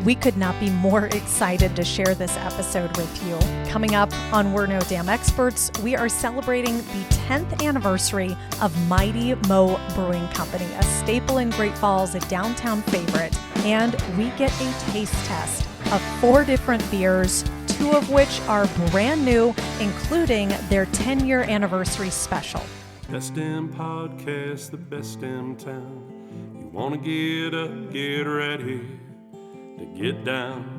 We could not be more excited to share this episode with you. Coming up on We're No Damn Experts, we are celebrating the 10th anniversary of Mighty Mo Brewing Company, a staple in Great Falls, a downtown favorite. And we get a taste test of 4 different beers, 2 of which are brand new, including their 10-year anniversary special. Best damn podcast, the best damn town. You want to get up, get ready to get down.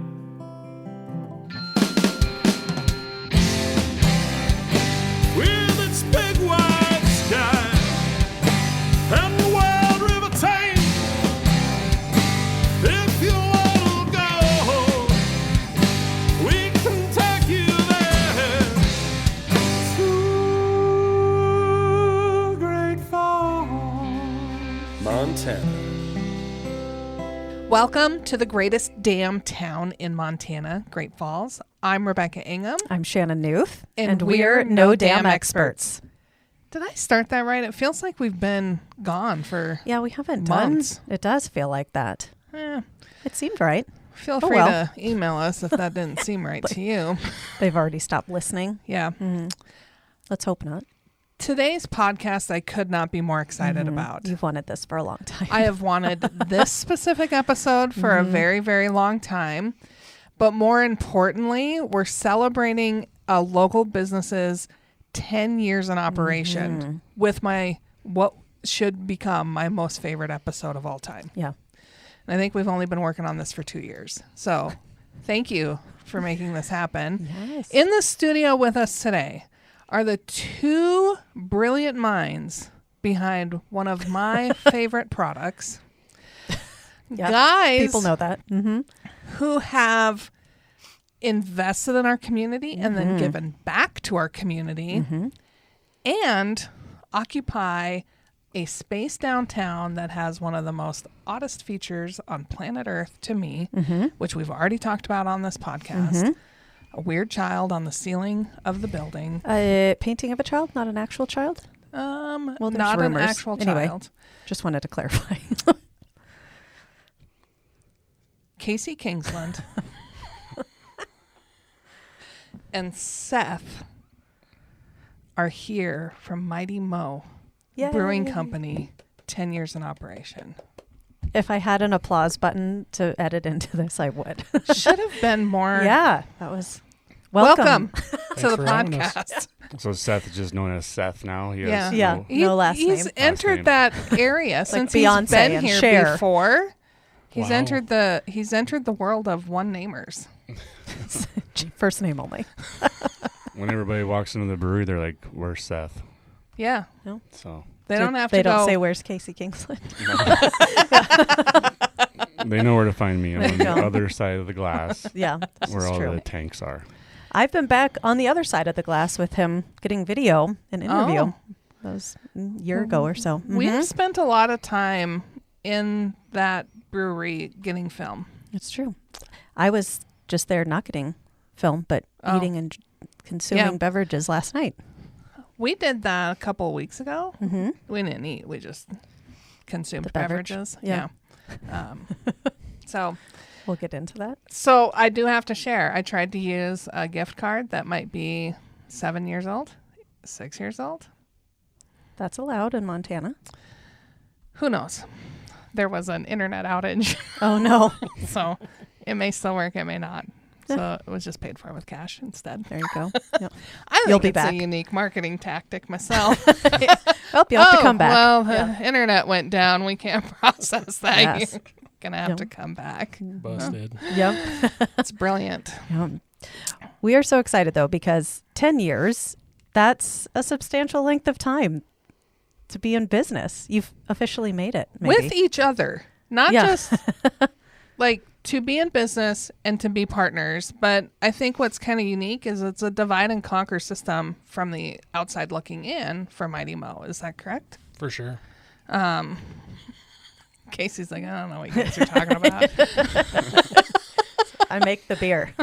With its big wide sky and the wild river Thames, if you want to go, we can take you there to Great Falls, Montana. Welcome to the greatest damn town in Montana, Great Falls. I'm Rebecca Ingham. I'm Shannon Newth, and we're No Damn Experts. Did I start that right? It feels like we've been gone for we haven't months. done. It does feel like that. It seemed right. Feel free to email us if that didn't seem right to you. They've already stopped listening. Yeah. Mm-hmm. Let's hope not. Today's podcast I could not be more excited about. You've wanted this for a long time. I have wanted this specific episode for a very, very long time. But more importantly, we're celebrating a local business's 10 years in operation with what should become my most favorite episode of all time. Yeah. And I think we've only been working on this for 2 years. So thank you for making this happen. Yes. In the studio with us today are the 2 brilliant minds behind one of my favorite products. Yep. Guys, people know that. Who have invested in our community and then given back to our community and occupy a space downtown that has one of the most oddest features on planet Earth to me, which we've already talked about on this podcast. A weird child on the ceiling of the building. A painting of a child, not an actual child? Well, there's not rumors. an actual Anyway, child. just wanted to clarify. Casey Kingsland and Seth are here from Mighty Mo Brewing Company, 10 years in operation. If I had an applause button to edit into this, I would. Should have been more. Yeah, that was welcome to the podcast. So Seth is just known as Seth now. He Yeah. has Yeah. no- No last He's name. entered that area since Beyonce he's been and here Cher. before. He's Wow. entered the world of one-namers. First name only. When everybody walks into the brewery, they're like, "Where's Seth?" Yeah. So They don't have They to go. don't say, where's Casey Kingsland? they know where to find me. I'm There on you the go. other side of the glass, Yeah, this where is all true. the tanks are. I've been back on the other side of the glass with him getting video and interview. Oh. That was a year ago or so. We've spent a lot of time in that brewery getting film. It's true. I was just there not getting film, but eating and consuming beverages last night. We did that a couple of weeks ago. Mm-hmm. We didn't eat. We just consumed The beverage? beverages. Yeah. So We'll get into that. So I do have to share. I tried to use a gift card that might be 7 years old, 6 years old. That's allowed in Montana. Who knows? There was an internet outage, Oh, no. so it may still work, it may not. So it was just paid for with cash instead. There you go. Yep. I think You'll be it's back. a unique marketing tactic myself. Oh, you'll have to come back. Well, the internet went down. We can't process that. Yes. You're going to have to come back. Busted. Yep. It's brilliant. Yep. We are so excited, though, because 10 years, that's a substantial length of time to be in business. You've officially made it. Maybe. With each other. Not just like to be in business and to be partners. But I think what's kind of unique is it's a divide and conquer system from the outside looking in for Mighty Mo. Is that correct? For sure. Casey's like, I don't know what you guys are talking about. I make the beer.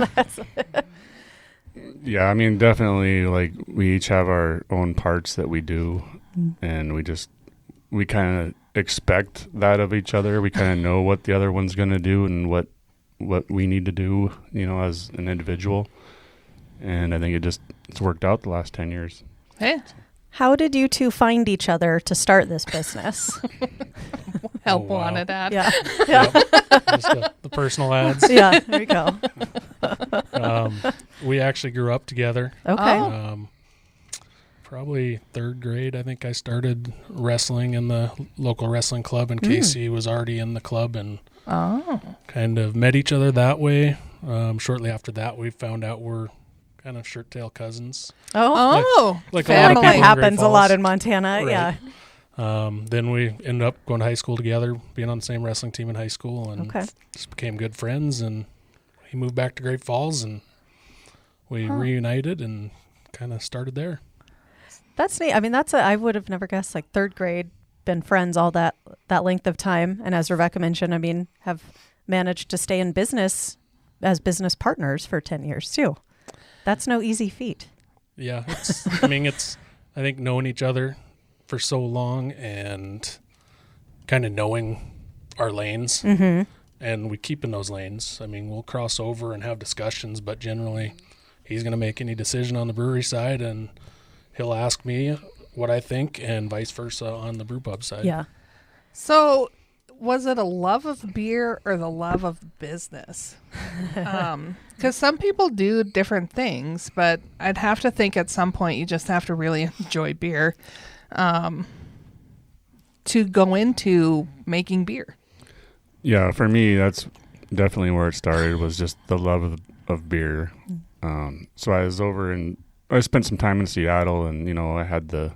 Yeah, I mean, definitely, like, we each have our own parts that we do, and we kind of expect that of each other. We kind of know what the other one's going to do and what what we need to do, as an individual. And I think it's worked out the last 10 years. Hey, How did you two find each other to start this business? help wow. wanted ad. Yeah. Yep. Just the personal ads. Yeah, there you go. We actually grew up together. Okay. Oh. Probably third grade, I think I started wrestling in the local wrestling club, and Casey was already in the club, and Oh. kind of met each other that way. Shortly after that, we found out we're kind of shirt-tail cousins. Oh. Like I a lot feel of like that people in Great happens a lot Falls. in Montana. Right. Yeah. Then we ended up going to high school together, being on the same wrestling team in high school, and Okay. just became good friends. And he moved back to Great Falls, and we reunited and kind of started there. That's neat. I mean, I would have never guessed, like third grade, been friends all that length of time. And as Rebecca mentioned, I mean, have managed to stay in business as business partners for 10 years too. That's no easy feat. Yeah, it's I think knowing each other for so long and kind of knowing our lanes, and we keep in those lanes. I mean, we'll cross over and have discussions, but generally he's going to make any decision on the brewery side, and he'll ask me what I think, and vice versa on the brew pub side. Yeah. So, was it a love of beer or the love of business? Because some people do different things, but I'd have to think at some point you just have to really enjoy beer to go into making beer. Yeah, for me, that's definitely where it started, was just the love of beer. So I spent some time in Seattle, and, I had the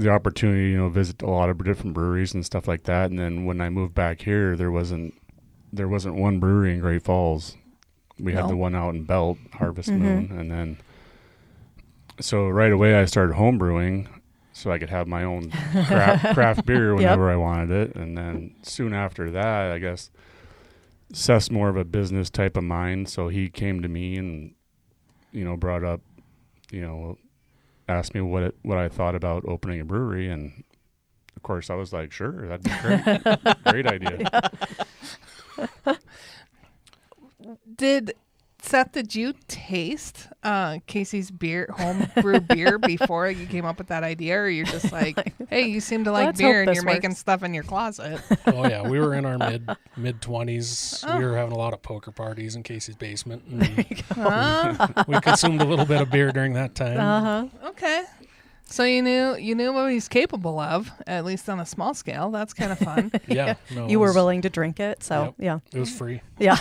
opportunity, visit a lot of different breweries and stuff like that. And then when I moved back here, there wasn't one brewery in Great Falls. We had the one out in Belt, Harvest Moon. And then, so right away I started home brewing so I could have my own craft beer whenever I wanted it. And then soon after that, I guess Seth's more of a business type of mind. So he came to me and, brought up, asked me what I thought about opening a brewery. And of course I was like, sure, that'd be great. Great idea. Did you taste Casey's home brew beer before you came up with that idea, or you're just like, hey, you seem to like Let's beer hope and this you're making works. stuff in your closet? Oh yeah, we were in our mid 20s. We were having a lot of poker parties in Casey's basement, and we consumed a little bit of beer during that time. Okay. So you knew what he's capable of, at least on a small scale. That's kind of fun. Yeah, no, You it were was- willing to drink it. So, Yep. It was free. yeah.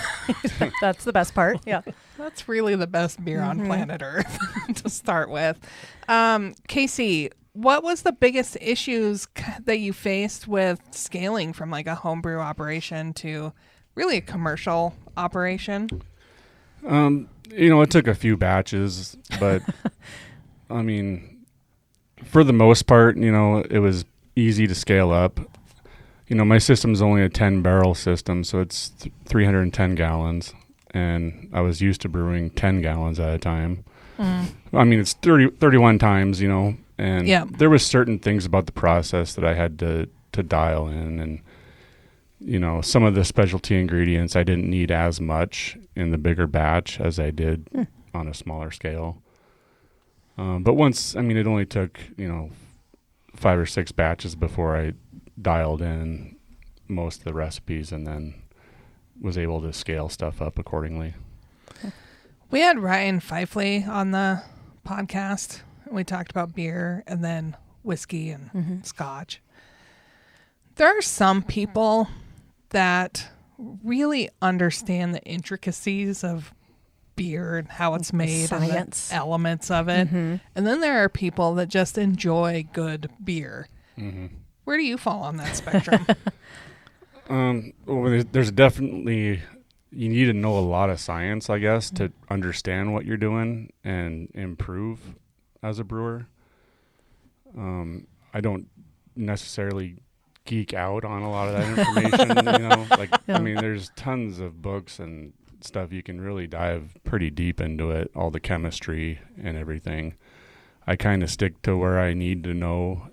That's the best part. Yeah. That's really the best beer on planet Earth to start with. Casey, what was the biggest issues that you faced with scaling from like a homebrew operation to really a commercial operation? It took a few batches, but I mean, for the most part, it was easy to scale up. My system's only a 10-barrel system, so it's 310 gallons, and I was used to brewing 10 gallons at a time. I mean, it's 31 times, and there was certain things about the process that I had to dial in, and, some of the specialty ingredients I didn't need as much in the bigger batch as I did on a smaller scale. But once, it only took, 5 or 6 batches before I dialed in most of the recipes and then was able to scale stuff up accordingly. We had Ryan Fifley on the podcast. We talked about beer and then whiskey and scotch. There are some people that really understand the intricacies of beer and how it's made Science. and the elements of it. And then there are people that just enjoy good beer. Where do you fall on that spectrum? Well, there's definitely, you need to know a lot of science, I guess, to understand what you're doing and improve as a brewer. I don't necessarily geek out on a lot of that information, there's tons of books and stuff you can really dive pretty deep into it, all the chemistry and everything. I kind of stick to where I need to know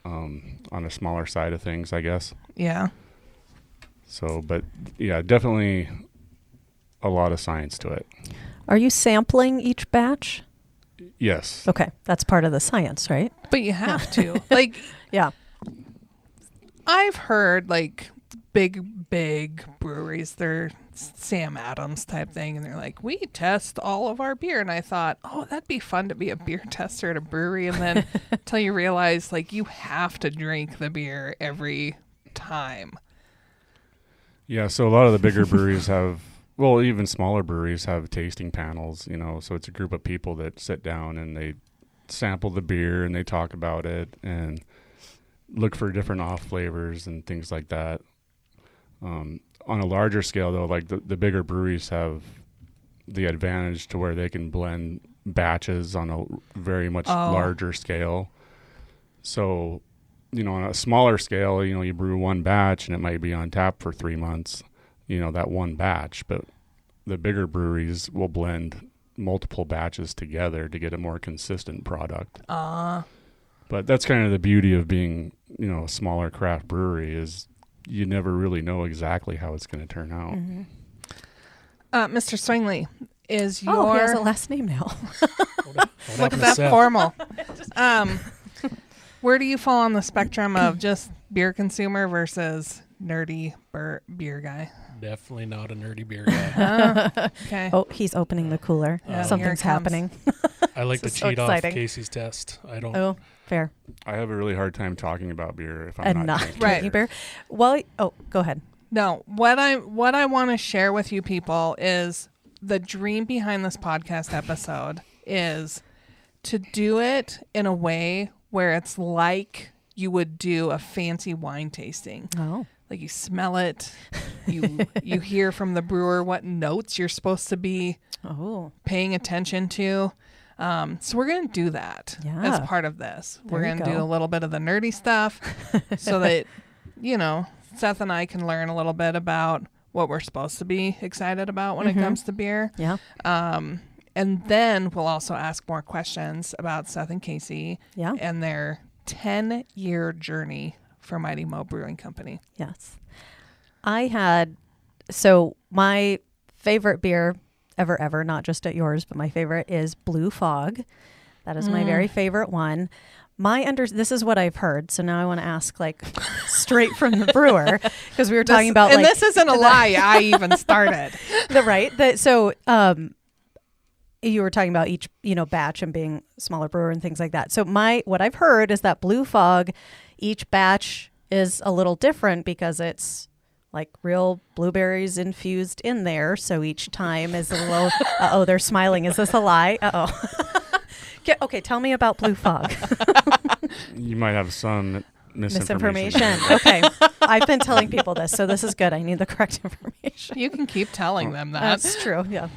on a smaller side of things, I guess. Yeah. So, but yeah, definitely a lot of science to it. Are you sampling each batch? Yes. Okay, that's part of the science, right? But you have to. Like, Yeah. I've heard like big breweries, they're Sam Adams type thing, and they're like, we test all of our beer. And I thought, oh, that'd be fun to be a beer tester at a brewery. And then until you realize, like, you have to drink the beer every time. Yeah, so a lot of the bigger breweries have, well, even smaller breweries have tasting panels, so it's a group of people that sit down and they sample the beer and they talk about it and look for different off flavors and things like that. On a larger scale, though, like the bigger breweries have the advantage to where they can blend batches on a very much larger scale. So, on a smaller scale, you brew one batch and it might be on tap for 3 months, that one batch. But the bigger breweries will blend multiple batches together to get a more consistent product. But that's kind of the beauty of being, a smaller craft brewery is you never really know exactly how it's going to turn out. Mm-hmm. Mr. Swingley, is your... Oh, he has a last name now. Look at that formal. Where do you fall on the spectrum of just beer consumer versus nerdy beer guy? Definitely not a nerdy beer guy. Okay. Oh, he's opening the cooler. Yeah, Something's happening. I like to This is so cheat off exciting. Casey's test. I don't. Oh, fair. I have a really hard time talking about beer if I'm And not drinking. drinking beer. Well, go ahead. No, what I want to share with you people is the dream behind this podcast episode is to do it in a way where it's like you would do a fancy wine tasting. Oh. Like you smell it, you hear from the brewer what notes you're supposed to be paying attention to. So we're going to do that as part of this. We're going to do a little bit of the nerdy stuff so that, Seth and I can learn a little bit about what we're supposed to be excited about when it comes to beer. Yeah. And then we'll also ask more questions about Seth and Casey and their 10-year journey for Mighty Mo Brewing Company. Yes. My favorite beer ever, not just at yours, but my favorite is Blue Fog. That is my very favorite one. This is what I've heard. So now I want to ask straight from the brewer because we were talking about and this isn't a lie. I even started. You were talking about each, batch and being smaller brewer and things like that. So what I've heard is that Blue Fog, each batch is a little different because it's like real blueberries infused in there. So each time is a little, they're smiling. Is this a lie? Okay, tell me about Blue Fog. You might have some misinformation. Okay. I've been telling people this, so this is good. I need the correct information. You can keep telling them that. That's true, yeah.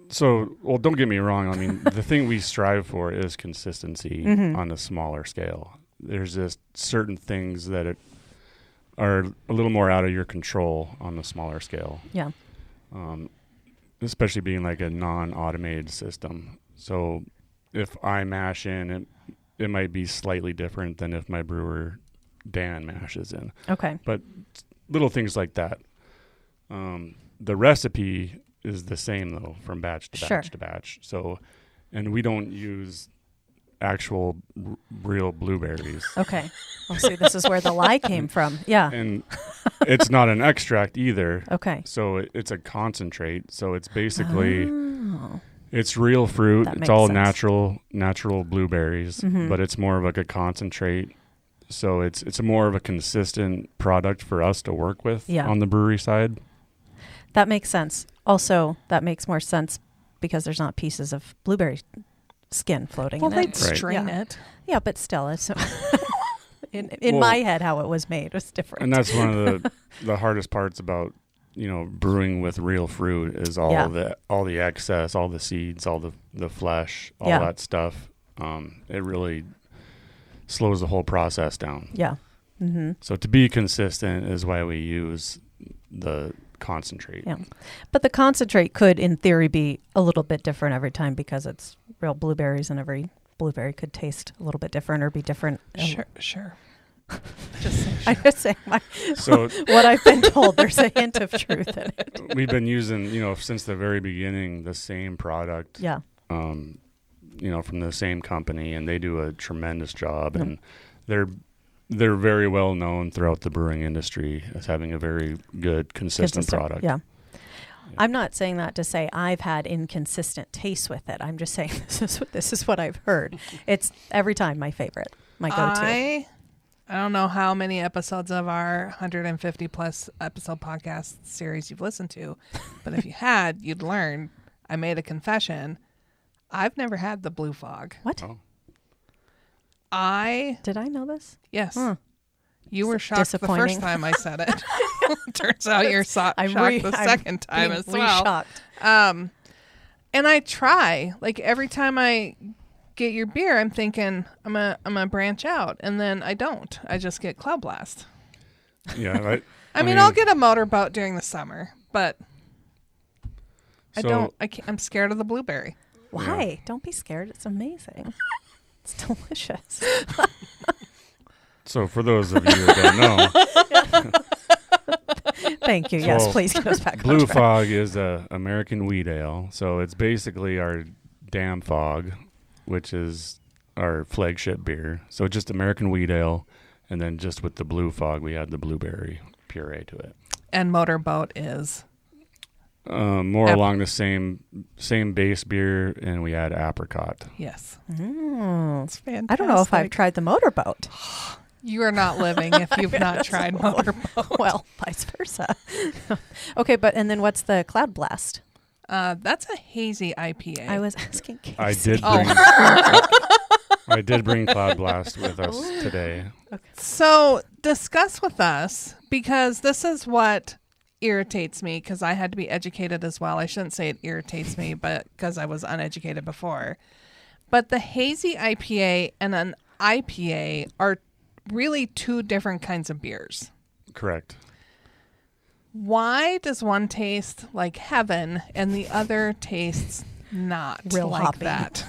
So, don't get me wrong. I mean, the thing we strive for is consistency on a smaller scale. There's just certain things that are a little more out of your control on the smaller scale. Yeah. Especially being like a non-automated system. So if I mash in, it might be slightly different than if my brewer Dan mashes in. Okay. But little things like that. The recipe is the same though from batch to batch to batch. So, and we don't use actual real blueberries. Okay. Well, see, this is where the lie came from. Yeah. And it's not an extract either. Okay. So it's a concentrate. So it's basically it's real fruit. That It's all makes sense. natural blueberries, but it's more of like a concentrate. So it's more of a consistent product for us to work with on the brewery side. That makes sense. Also, that makes more sense because there's not pieces of blueberry skin floating in it. Well, they'd strain it. Yeah, but still, it's in my head how it was made was different. And that's one of the hardest parts about brewing with real fruit is all the excess, all the seeds, all the flesh, all that stuff. It really slows the whole process down. Yeah. Mm-hmm. So to be consistent is why we use the concentrate. Yeah. But the concentrate could, in theory, be a little bit different every time because it's real blueberries and every blueberry could taste a little bit different or be different. Sure. Just say I'm just saying So what I've been told. There's a hint of truth in it. we've been using, since the very beginning, the same product. Yeah. From the same company, and they do a tremendous job, and they're very well known throughout the brewing industry as having a very good, consistent product. Yeah. I'm not saying that to say I've had inconsistent taste with it. I'm just saying this is what I've heard. It's every time my favorite, my go-to. I don't know how many episodes of our 150 plus episode podcast series you've listened to, but if you had, you'd learn. I made a confession. I've never had the Blue Fog. What? Oh. Did I know this? Yes. Huh. You were shocked the disappointing. first time I said it. Turns out you're shocked the second time as well. Shocked. And I try, like every time I get your beer, I'm thinking I'm gonna branch out, and then I don't. I just get Cloud Blast. Yeah, right. I mean, I'll get a motorboat during the summer, but I So- don't. I'm scared of the blueberry. Why? Yeah. Don't be scared. It's amazing. It's delicious. So for those of you that don't know, Thank you. Yes, So, please get us back on Blue track. Fog is a American wheat ale. So it's basically our Dam Fog, which is our flagship beer. So just American wheat ale, and then just with the Blue Fog, we add the blueberry puree to it. And motorboat is More along the same base beer, and we add apricot. yes. Mm. It's fantastic. I don't know if I've tried the motorboat. You are not living if you've not tried motorboat. Well, vice versa. Okay, and then what's the Cloud Blast? That's a hazy IPA. I was asking Casey. I did Oh. bring I did bring Cloud Blast with us today. So discuss with us, because this is what irritates me, because I had to be educated as well. I shouldn't say it irritates me, but because I was uneducated before. But the hazy IPA and an IPA are really two different kinds of beers. Correct. Why does one taste like heaven and the other tastes not Real like hoppy. that?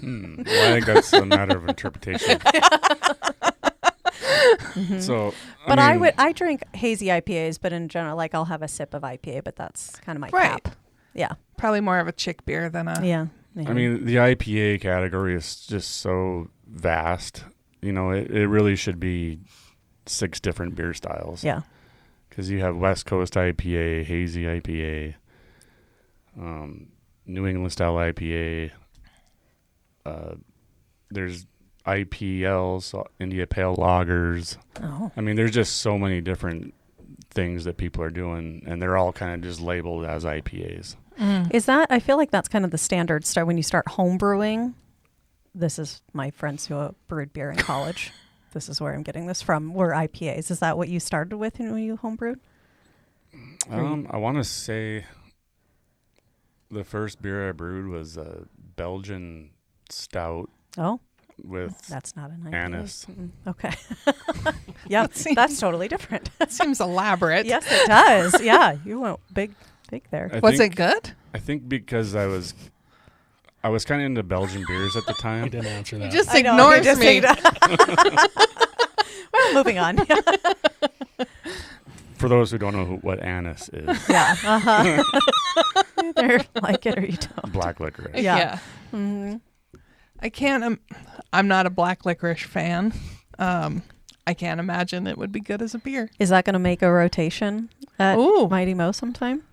Well, I think that's a matter of interpretation. So, But mean, I drink hazy IPAs, but in general, like I'll have a sip of IPA, but that's kind of my Right. cap. Yeah. Probably more of a chick beer than a... Yeah. I mean, the IPA category is just so vast. It really should be 6 different beer styles. Yeah. Because you have West Coast IPA, hazy IPA, New England style IPA. There's IPLs, India Pale Lagers. Oh. I mean, there's just so many different things that people are doing, and they're all kind of just labeled as IPAs. Is that, I feel like that's kind of the standard start when you start home brewing. This is my friends who brewed beer in college. This is where I'm getting this from, were IPAs. Is that what you started with when you homebrewed? I want to say the first beer I brewed was a Belgian stout Oh, with that's not an IPA. anise. Okay. Yeah, that's totally different. Seems elaborate. Yes, it does. Yeah, you went big there. Was it good? I think because I was kind of into Belgian beers at the He time. didn't answer You that. just I know, ignores you just me. Well, moving on. For those who don't know what anise is, Yeah. Uh-huh. You either like it or you don't. black licorice. Yeah. Mm-hmm. I can't. I'm not a black licorice fan. I can't imagine it would be good as a beer. Is that going to make a rotation at Ooh. Mighty Mo sometime?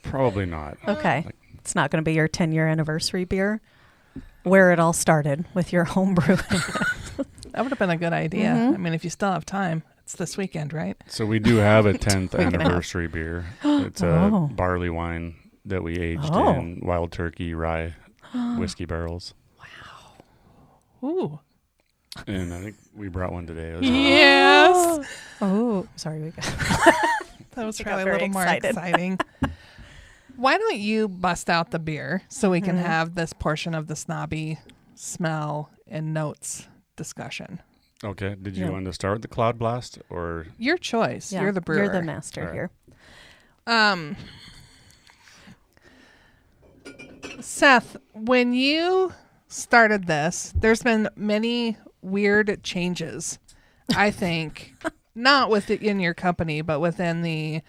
Probably not. Okay. It's not going to be your 10-year anniversary beer where it all started with your home brewing. That would have been a good idea. Mhm. I mean, if you still have time, it's this weekend, right? So we do have a 10th We're gonna have- anniversary beer. It's a Oh. barley wine that we aged Oh. in wild turkey rye whiskey barrels. Ooh. And I think we brought one today. It was Yes. Oh, sorry. We got That was I got probably a very little more excited. exciting. Why don't you bust out the beer so we can Mhm. have this portion of the snobby smell and notes discussion? Okay. Did you Yeah. want to start with the Cloud Blast or? Your choice. yeah, You're the brewer. You're the master All right. here. Seth, when you started this, there's been many weird changes, I think, not within your company, but within the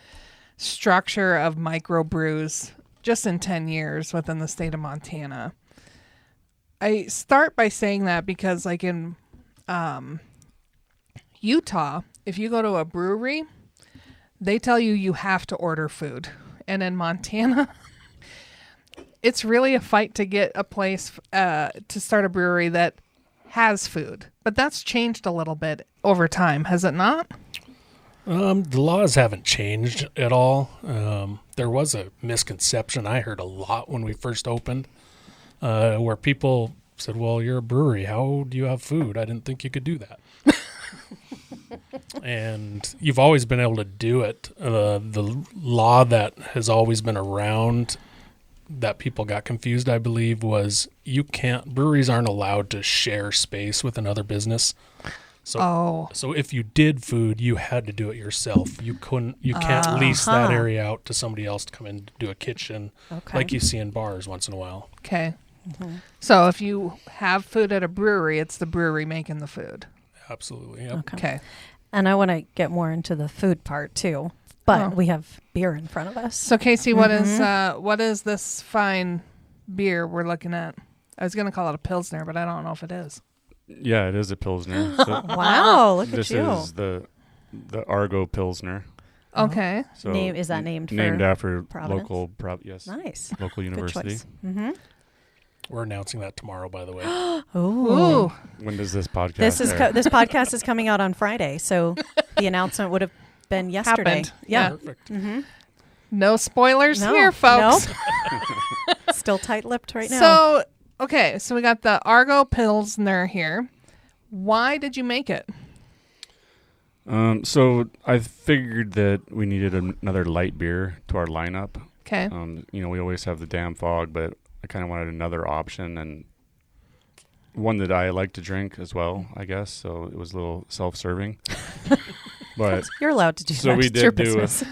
structure of microbrews just in 10 years within the state of Montana. I start by saying that because like in Utah, if you go to a brewery, they tell you have to order food. And in Montana, it's really a fight to get a place to start a brewery that has food. But that's changed a little bit over time, has it not? The laws haven't changed at all. There was a misconception I heard a lot when we first opened, where people said, well, you're a brewery. How do you have food? I didn't think you could do that. And you've always been able to do it. The law that has always been around that people got confused, I believe, was breweries aren't allowed to share space with another business. So if you did food, you had to do it yourself. You can't lease that area out to somebody else to come in and do a kitchen like you see in bars once in a while. Okay. Mm-hmm. So if you have food at a brewery, it's the brewery making the food. Absolutely. Yep. Okay. And I want to get more into the food part too, but we have beer in front of us. So Casey, what is this fine beer we're looking at? I was going to call it a Pilsner, but I don't know if it is. Yeah, it is a Pilsner. So Wow, look at you. This is the Argo Pilsner. Okay. So is that named after Providence? local Nice. local university. Good choice. Mm-hmm. We're announcing that tomorrow, by the way. Ooh. When does this podcast This podcast is coming out on Friday, so the announcement would have been yesterday. Happened. Yeah. Perfect. Mm-hmm. No spoilers here, folks. Nope. Still tight-lipped right now. So, okay, so we got the Argo Pilsner here. Why did you make it? So I figured that we needed another light beer to our lineup. Okay. We always have the Damn Fog, but I kind of wanted another option and one that I like to drink as well, I guess. So it was a little self-serving. But you're allowed to do so that. we It's your did do business.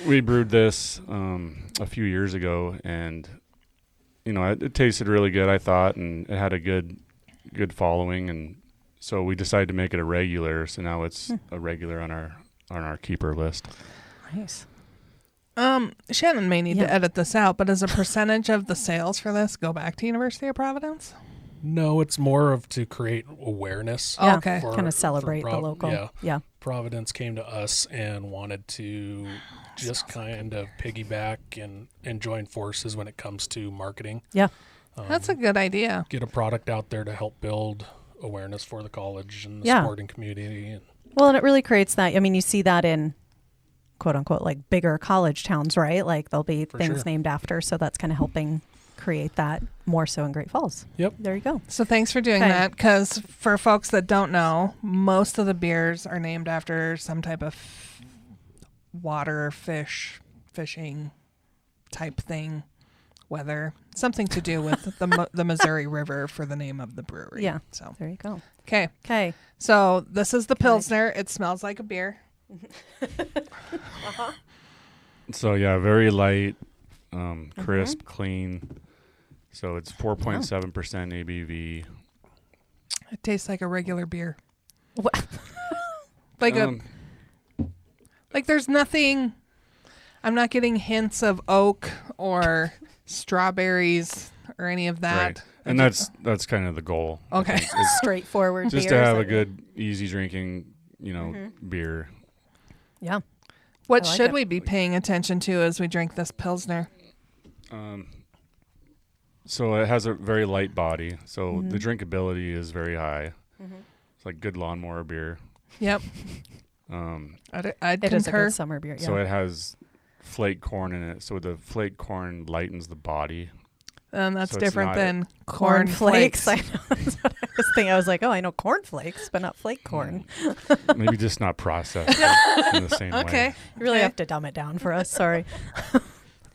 we brewed this a few years ago, and it tasted really good, I thought, and it had a good following, and so we decided to make it a regular. So now it's a regular on our keeper list. Nice. Shannon may need to edit this out, but does a percentage of the sales for this go back to University of Providence? No, it's more of to create awareness. Yeah, okay. Kind of celebrate the local. Yeah. Providence came to us and wanted to just kind of piggyback and join forces when it comes to marketing. Yeah. That's a good idea. Get a product out there to help build awareness for the college and the sporting community. Well, and it really creates that. I mean, you see that in quote unquote like bigger college towns, right? Like there'll be things named after. So that's kind of helping create that more so in Great Falls. Yep. There you go. So thanks for doing that, because for folks that don't know, most of the beers are named after some type of water, fishing type thing, weather, something to do with the Missouri River for the name of the brewery. Yeah. So there you go. Okay. So this is the Pilsner. It smells like a beer. So yeah, very light, crisp, clean. So it's 4.7% ABV. It tastes like a regular beer. What? Like there's nothing. I'm not getting hints of oak or strawberries or any of that. Right. And that's kind of the goal. Okay. It's straightforward just beer. to have a good, easy drinking, beer. Yeah. What should we be paying attention to as we drink this Pilsner? So it has a very light body. So the drinkability is very high. It's like good lawnmower beer. Yep. I'd it is a concur. good summer beer. Yeah. So it has flake corn in it. So the flake corn lightens the body. And that's So different than corn flakes. flakes. I know. That's what I was thinking. I was like, I know corn flakes, but not flake corn. Maybe just not processed in the same way. Okay. You really have to dumb it down for us. Sorry.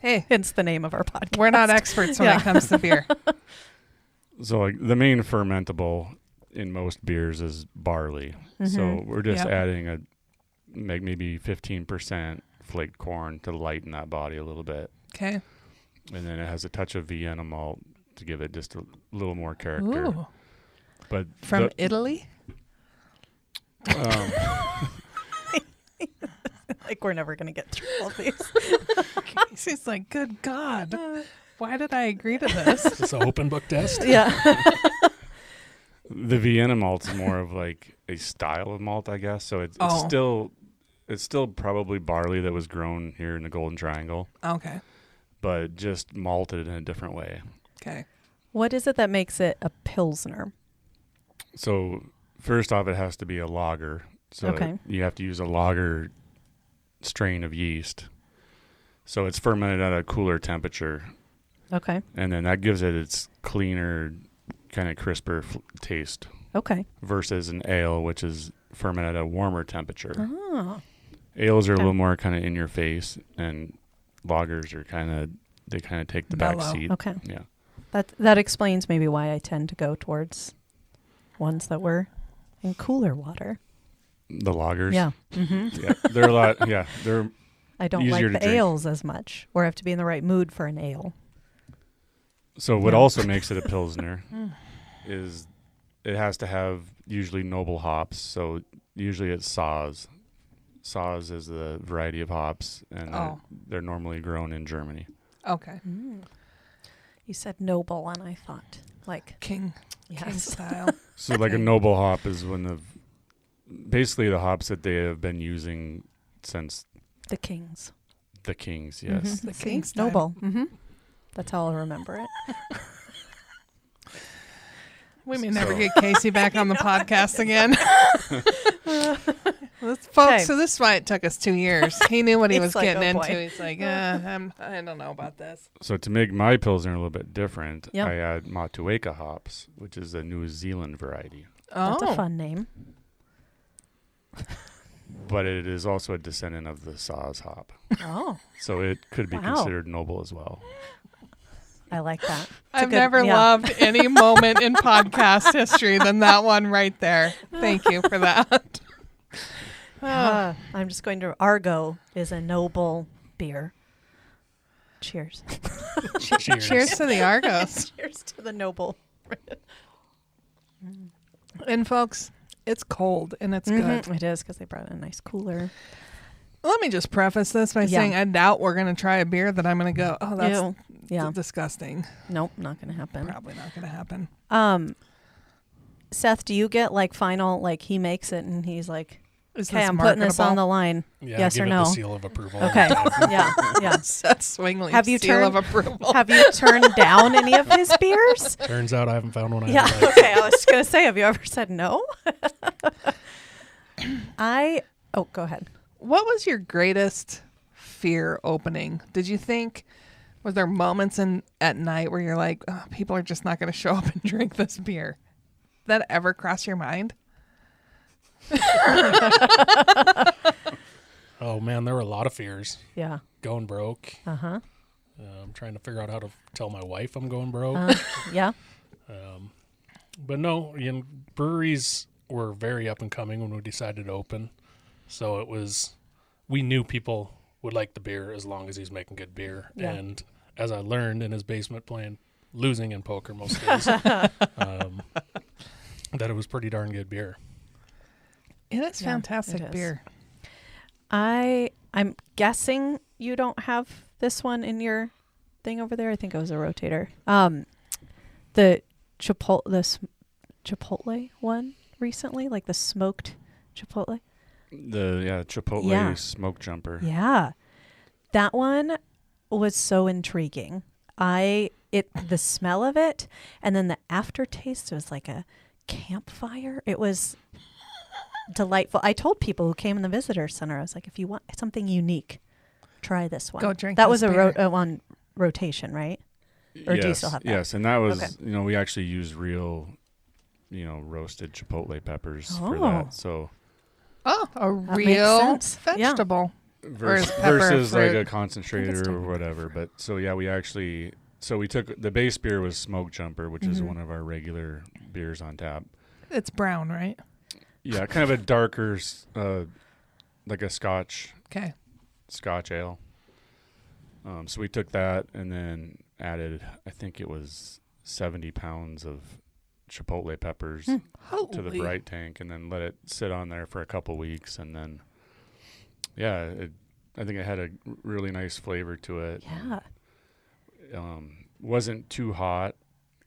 Hey, Hence the name of our podcast. we're not experts when it comes to beer. So like the main fermentable in most beers is barley. So we're just adding maybe 15% flaked corn to lighten that body a little bit. Okay. And then it has a touch of Vienna malt to give it just a little more character. Ooh. But From Italy? Like we're never going to get through all these. She's like, good God. Why did I agree to this? Is this an open book test? Yeah. the Vienna malt's more of like a style of malt, I guess. So it's still probably barley that was grown here in the Golden Triangle, Okay. but just malted in a different way. Okay. What is it that makes it a Pilsner? So first off, it has to be a lager. So Okay. you have to use a lager strain of yeast. So it's fermented at a cooler temperature. Okay. And then that gives it its cleaner, kind of crisper taste Okay. versus an ale, which is fermented at a warmer temperature. Oh. Ales are a Okay. little more kind of in your face, and lagers are they kind of take the back Mellow. seat. Okay. Yeah. That explains maybe why I tend to go towards ones that were in cooler water. The lagers. Yeah. Mm-hmm. Yeah. They're a lot. Yeah. They're I don't easier like to the drink. ales as much, or I have to be in the right mood for an ale. So what Yeah. also makes it a Pilsner is it has to have usually noble hops. So usually it's Saaz. Saaz is the variety of hops, and they're normally grown in Germany. Okay. Mm. You said noble, and I thought like King yes. style. So like a noble hop is basically the hops that they have been using since the kings. the kings. Yes. Mhm. The See? king style. Noble. Mm-hmm. That's how I'll remember it. We may never So- get Casey back on the podcast again. Folks, so this is why it took us 2 years. He knew what he It's was like, getting oh, into. boy. He's like, I don't know about this. So to make my Pilsner a little bit different, Yep. I add Motueka hops, which is a New Zealand variety. That's a fun name. But it is also a descendant of the Saaz hop. Oh, So it could be Wow. considered noble as well. I like that. It's a I've good- never yeah. loved any moment in podcast history than that one right there. Thank you for that. I'm just going to. Argo is a noble beer. Cheers. Cheers. Cheers to the Argos. Cheers to the noble. And folks, it's cold and it's good. It is because they brought in a nice cooler. Let me just preface this by Yeah. saying I doubt we're going to try a beer that I'm going to go, oh, that's Ew. Yeah. disgusting. Nope, not going to happen. Probably not going to happen. Seth, do you get like final, like he makes it and he's like, Is okay, this I'm putting this on the marketable? line. Yeah, Yes give or it no? the seal of approval. Okay. Yeah. Yeah. Seth Swingley, Have you seal turned- of approval. Have you turned down any of his beers? Turns out I haven't found one I Yeah. like. Okay. I was going to say, have you ever said no? Go ahead. What was your greatest fear opening? Did you think, was there moments at night where you're like, oh, people are just not going to show up and drink this beer? Did that ever cross your mind? Oh man, there were a lot of fears. Yeah. Going broke. Uh-huh. I'm trying to figure out how to tell my wife I'm going broke. Yeah. But no, breweries were very up and coming when we decided to open. So we knew people would like the beer as long as he's making good beer. Yeah. And as I learned in his basement playing, losing in poker most days, that it was pretty darn good beer. It is Yeah, fantastic it is. beer. I'm guessing you don't have this one in your thing over there. I think it was a rotator. The Chipotle one recently, like the smoked Chipotle. The Chipotle Yeah. smoke jumper. Yeah. That one was so intriguing. The smell of it and then the aftertaste was like a campfire. It was delightful. I told people who came in the visitor center, I was like, if you want something unique, try this one. Go drink That this was beer. on rotation, right? Or do you still have that? Yes, and that was, Okay. we actually used real, roasted Chipotle peppers for Oh. that. So Oh, a That makes real sense. Yeah. vegetable. versus, pepper versus like fruit? a concentrator or whatever. But so yeah, we took the base beer was Smoke Jumper, which is one of our regular beers on tap. It's brown, right? Yeah, kind of a darker, like a Scotch Okay. ale. So we took that and then added, I think it was 70 pounds of chipotle peppers to the Holy. bright tank, and then let it sit on there for a couple weeks, and then I think it had a really nice flavor to it. Yeah. Wasn't too hot,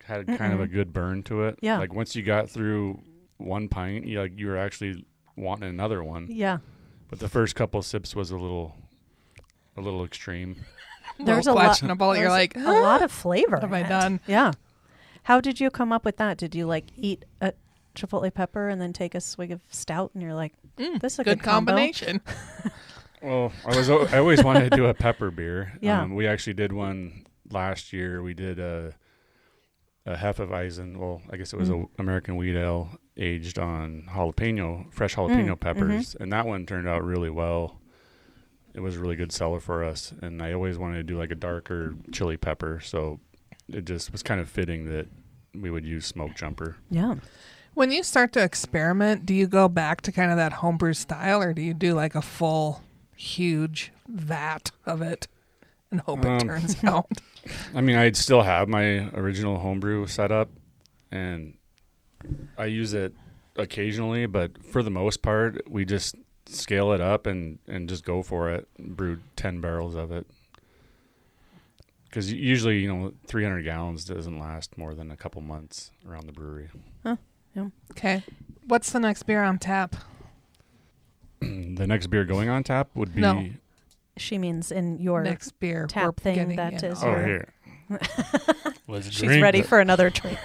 had kind of a good burn to it. Yeah. Like once you got through one pint, you were actually wanting another one. Yeah. But the first couple sips was a little extreme. There's a Little lot. questionable. You're like, A lot of flavor. What have in I it. done? Yeah. How did you come up with that? Did you like eat a chipotle pepper and then take a swig of stout and you're like, this is a good combo? combination. Well, I always wanted to do a pepper beer. Yeah. We actually did one last year. We did a Hefeweizen. Well, I guess it was a American wheat ale aged on fresh jalapeno peppers, and that one turned out really well. It was a really good seller for us, and I always wanted to do like a darker chili pepper, so it just was kind of fitting that we would use smoked jumper. Yeah. When you start to experiment, do you go back to kind of that homebrew style, or do you do like a full, huge vat of it and hope it turns out? I mean, I'd still have my original homebrew set up, and I use it occasionally, but for the most part, we just scale it up and just go for it. Brewed 10 barrels of it. Because usually, 300 gallons doesn't last more than a couple months around the brewery. Huh. Yeah. Okay. What's the next beer on tap? The next beer going on tap would be... No. She means in your Next beer. tap we're thing getting that in. is Oh, your- here. Let's She's drink. ready for another drink.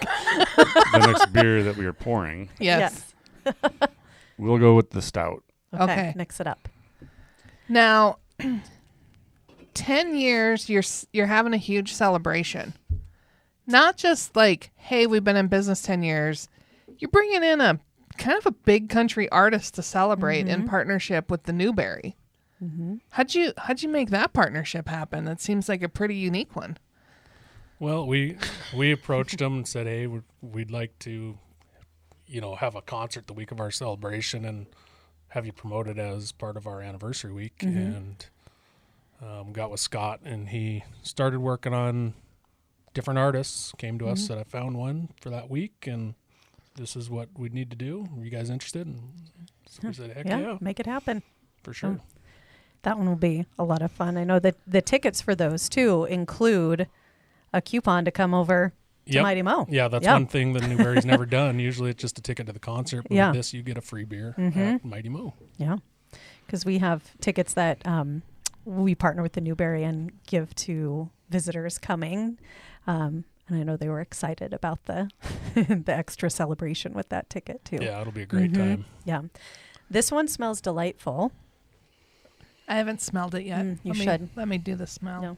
The next beer that we are pouring, Yes. we'll go with the stout. Okay. Mix it up. Now, 10 years, you're having a huge celebration. Not just like, hey, we've been in business 10 years. You're bringing in a kind of a big country artist to celebrate in partnership with the Newberry. How'd you make that partnership happen? That seems like a pretty unique one. Well, we approached them and said, hey, we'd like to, have a concert the week of our celebration and have you promoted as part of our anniversary week. And got with Scott, and he started working on different artists, came to us, said, I found one for that week, and this is what we need to do. Are you guys interested? And so we said, heck yeah, Make it happen. for sure. That one will be a lot of fun. I know that the tickets for those too include a coupon to come over to Yep. Mighty Mo. Yeah, that's one thing that Newberry's never done. Usually it's just a ticket to the concert. But Yeah. with this, you get a free beer at Mighty Mo. Yeah. Because we have tickets that we partner with the Newberry and give to visitors coming. And I know they were excited about the the extra celebration with that ticket too. Yeah, it'll be a great time. Yeah. This one smells delightful. I haven't smelled it yet. You Let me- should. Let me do the smell. No.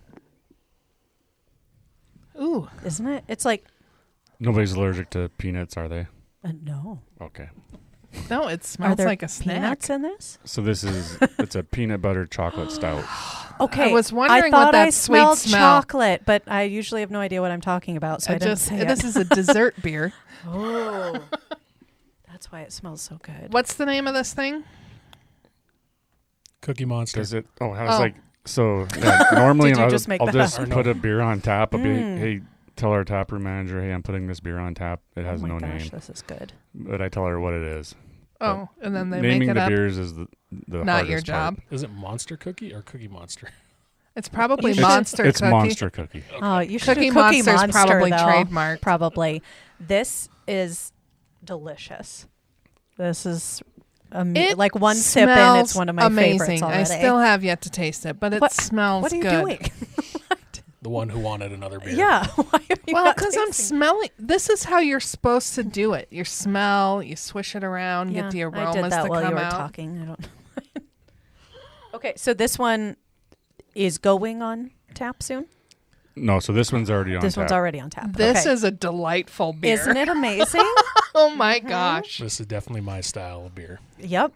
Ooh. Isn't it? It's like, Nobody's allergic to peanuts, are they? no. Okay. No, it Are smells there like a snack. peanuts in this? So it's a peanut butter chocolate stout. Okay. I was wondering I what thought that I sweet smelled smell. chocolate, but I usually have no idea what I'm talking about, so I didn't say This it. is a dessert beer. Oh. That's why it smells so good. What's the name of this thing? Cookie Monster. Does it? Oh, I was like, so yeah, normally Did you I'll just make I'll that just up? put a beer on tap. I'll be, hey, tell our tap room manager, hey, I'm putting this beer on tap. It has oh my no gosh, name, this is good. but I tell her what it is. Oh, and then they Naming make it the up. beers is the Not your hardest job. part. Is it Monster Cookie or Cookie Monster? It's probably should- Monster It's Cookie. Monster Cookie. Oh, you should Cookie do Cookie Monster's Monster, probably though. trademarked. Probably. This is delicious. This is It like one sip and it's smells one of my amazing. favorites already. I still have yet to taste it, but it What- smells What are you good. doing? The one who wanted another beer. Yeah. Why are you Well, not because I'm tasting? smelling. This is how you're supposed to do it. You smell, you swish it around, Yeah, get the I aromas did that to while come you were out. talking. I don't. Okay, so this one is going on tap soon. No, so this one's already on This tap. one's already on tap. This Okay. is a delightful beer. Isn't it amazing? Oh my gosh! This is definitely my style of beer. Yep.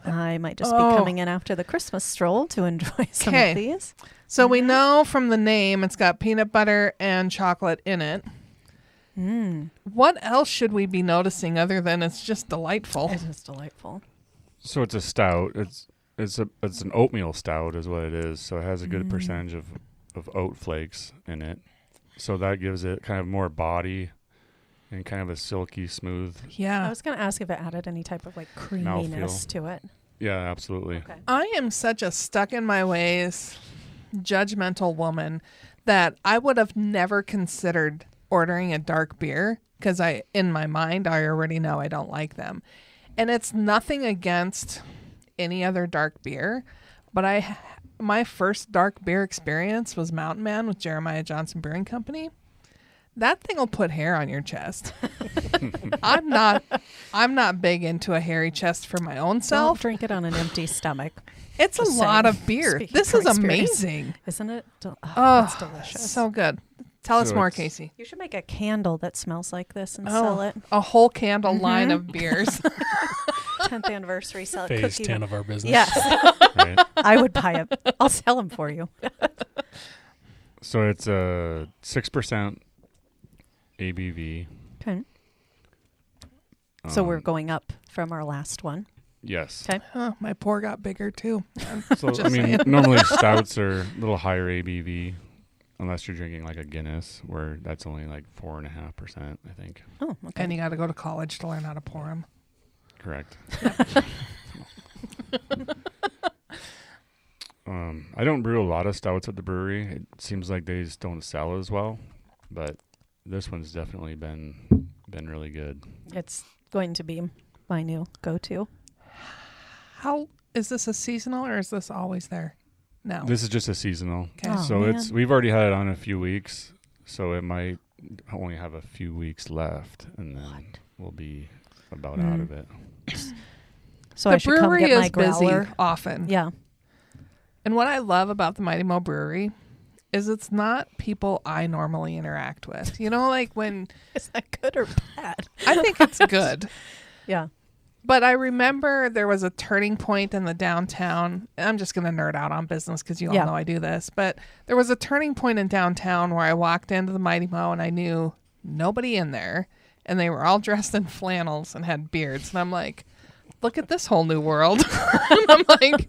I might just be Oh. coming in after the Christmas stroll to enjoy some Okay. of these. So we know from the name it's got peanut butter and chocolate in it. What else should we be noticing other than it's just delightful? It is delightful. So it's a stout. It's an oatmeal stout is what it is. So it has a good percentage of oat flakes in it. So that gives it kind of more body and kind of a silky smooth. I Yeah. was going to ask if it added any type of like creaminess to it. Yeah, absolutely. Okay. I am such a stuck in my ways, judgmental woman that I would have never considered ordering a dark beer because in my mind, I already know I don't like them. And it's nothing against any other dark beer, but my first dark beer experience was Mountain Man with Jeremiah Johnson Brewing Company. That thing will put hair on your chest. I'm not big into a hairy chest for my own Don't self. drink it on an empty stomach. It's Just a lot saying. of beer. Speaking This from is experience. amazing. Isn't it? Oh, it's delicious. so good. Tell us So more, it's- Casey. You should make a candle that smells like this and sell it. A whole candle line of beers. 10th anniversary sell it. Phase Cookie. 10 of our business. Yes, Right. I would buy it. I'll sell them for you. So it's a 6% ABV. Okay. So we're Um, going up from our last one. Yes. Okay. Oh, my pour got bigger too. So Just I mean, saying. normally stouts are a little higher ABV, unless you're drinking like a Guinness, where that's only like 4.5%. I think. Oh, okay. And you got to go to college to learn how to pour them. Correct. I don't brew a lot of stouts at the brewery. It seems like they just don't sell as well, but this one's definitely been really good. It's going to be my new go-to. How is this a seasonal or is this always there? No. This is just a seasonal, Okay. Oh, so man. we've already had it on a few weeks, so it might only have a few weeks left, and then we'll be about out of it. So The I should come brewery get my is busy growler. often. Yeah. And what I love about the Mighty Mo Brewery is it's not people I normally interact with. You know, like when Is that good or bad? I think it's good. Yeah. But I remember there was a turning point in the downtown. I'm just going to nerd out on business because you all Yeah. know I do this. But there was a turning point in downtown where I walked into the Mighty Mo and I knew nobody in there. And they were all dressed in flannels and had beards. And I'm like, look at this whole new world. And I'm like,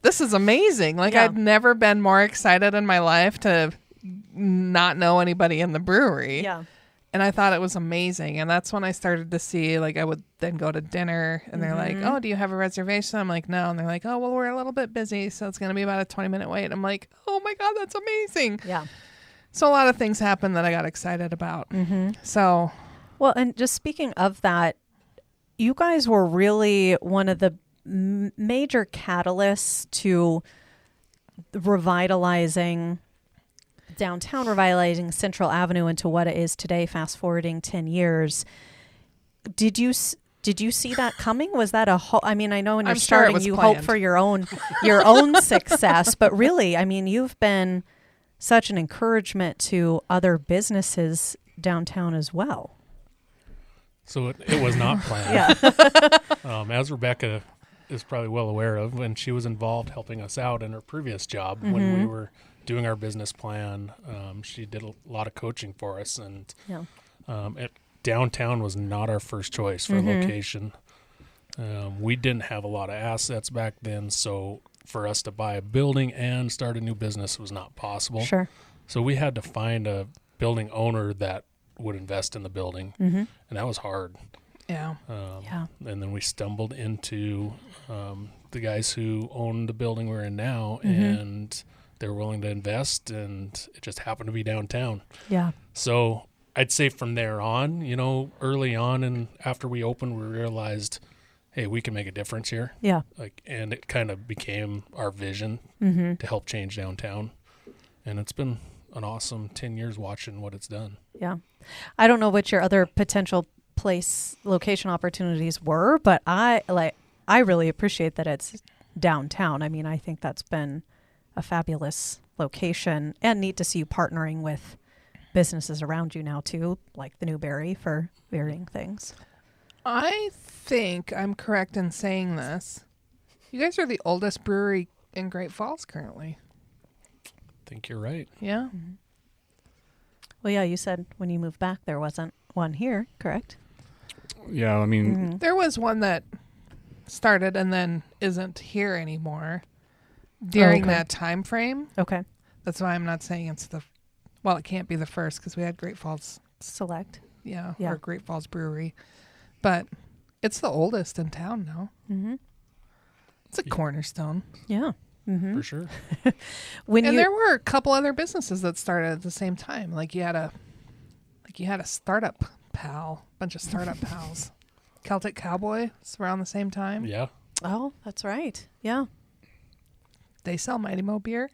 this is amazing. Like, Yeah. I'd never been more excited in my life to not know anybody in the brewery. Yeah. And I thought it was amazing. And that's when I started to see, like, I would then go to dinner and they're like, oh, do you have a reservation? I'm like, no. And they're like, oh, well, we're a little bit busy. So it's going to be about a 20-minute wait. I'm like, oh my God, that's amazing. Yeah. So a lot of things happened that I got excited about. So Well, and just speaking of that, you guys were really one of the major catalysts to revitalizing downtown, revitalizing Central Avenue into what it is today, fast forwarding 10 years. Did you see that coming? Was that I mean, I know when you're I'm sure it starting, was you planned. hope for your own success, but really, I mean, you've been such an encouragement to other businesses downtown as well. So it was not planned. Yeah. As Rebecca is probably well aware of, when she was involved helping us out in her previous job, when we were doing our business plan, she did a lot of coaching for us. And Yeah. Downtown was not our first choice for location. We didn't have a lot of assets back then, so for us to buy a building and start a new business was not possible. Sure. So we had to find a building owner that would invest in the building, and that was hard. yeah. Yeah. And then we stumbled into the guys who own the building we're in now, and they were willing to invest, and it just happened to be downtown. Yeah. So I'd say from there on, early on and after we opened, we realized, hey, we can make a difference here. Yeah. And it kind of became our vision to help change downtown. And it's been an awesome 10 years watching what it's done. Yeah. I don't know what your other potential location opportunities were, but I really appreciate that it's downtown. I mean, I think that's been a fabulous location, and neat to see you partnering with businesses around you now too, like the Newberry, for varying things. I think I'm correct in saying this. You guys are the oldest brewery in Great Falls currently. I think you're right. Yeah. Well, yeah, you said when you moved back there wasn't one here, correct? Yeah, I mean, There was one that started and then isn't here anymore during okay. that time frame. Okay. That's why I'm not saying it's it can't be the first because we had Great Falls Select. Yeah, Yeah. or Great Falls Brewery. But it's the oldest in town now. Mm-hmm. It's a cornerstone. Yeah. Mm-hmm. For sure. When And you there were a couple other businesses that started at the same time. Like you had a startup pal, bunch of startup pals. Celtic Cowboy was around the same time. Yeah. oh, that's right. Yeah. They sell Mighty Mo beer.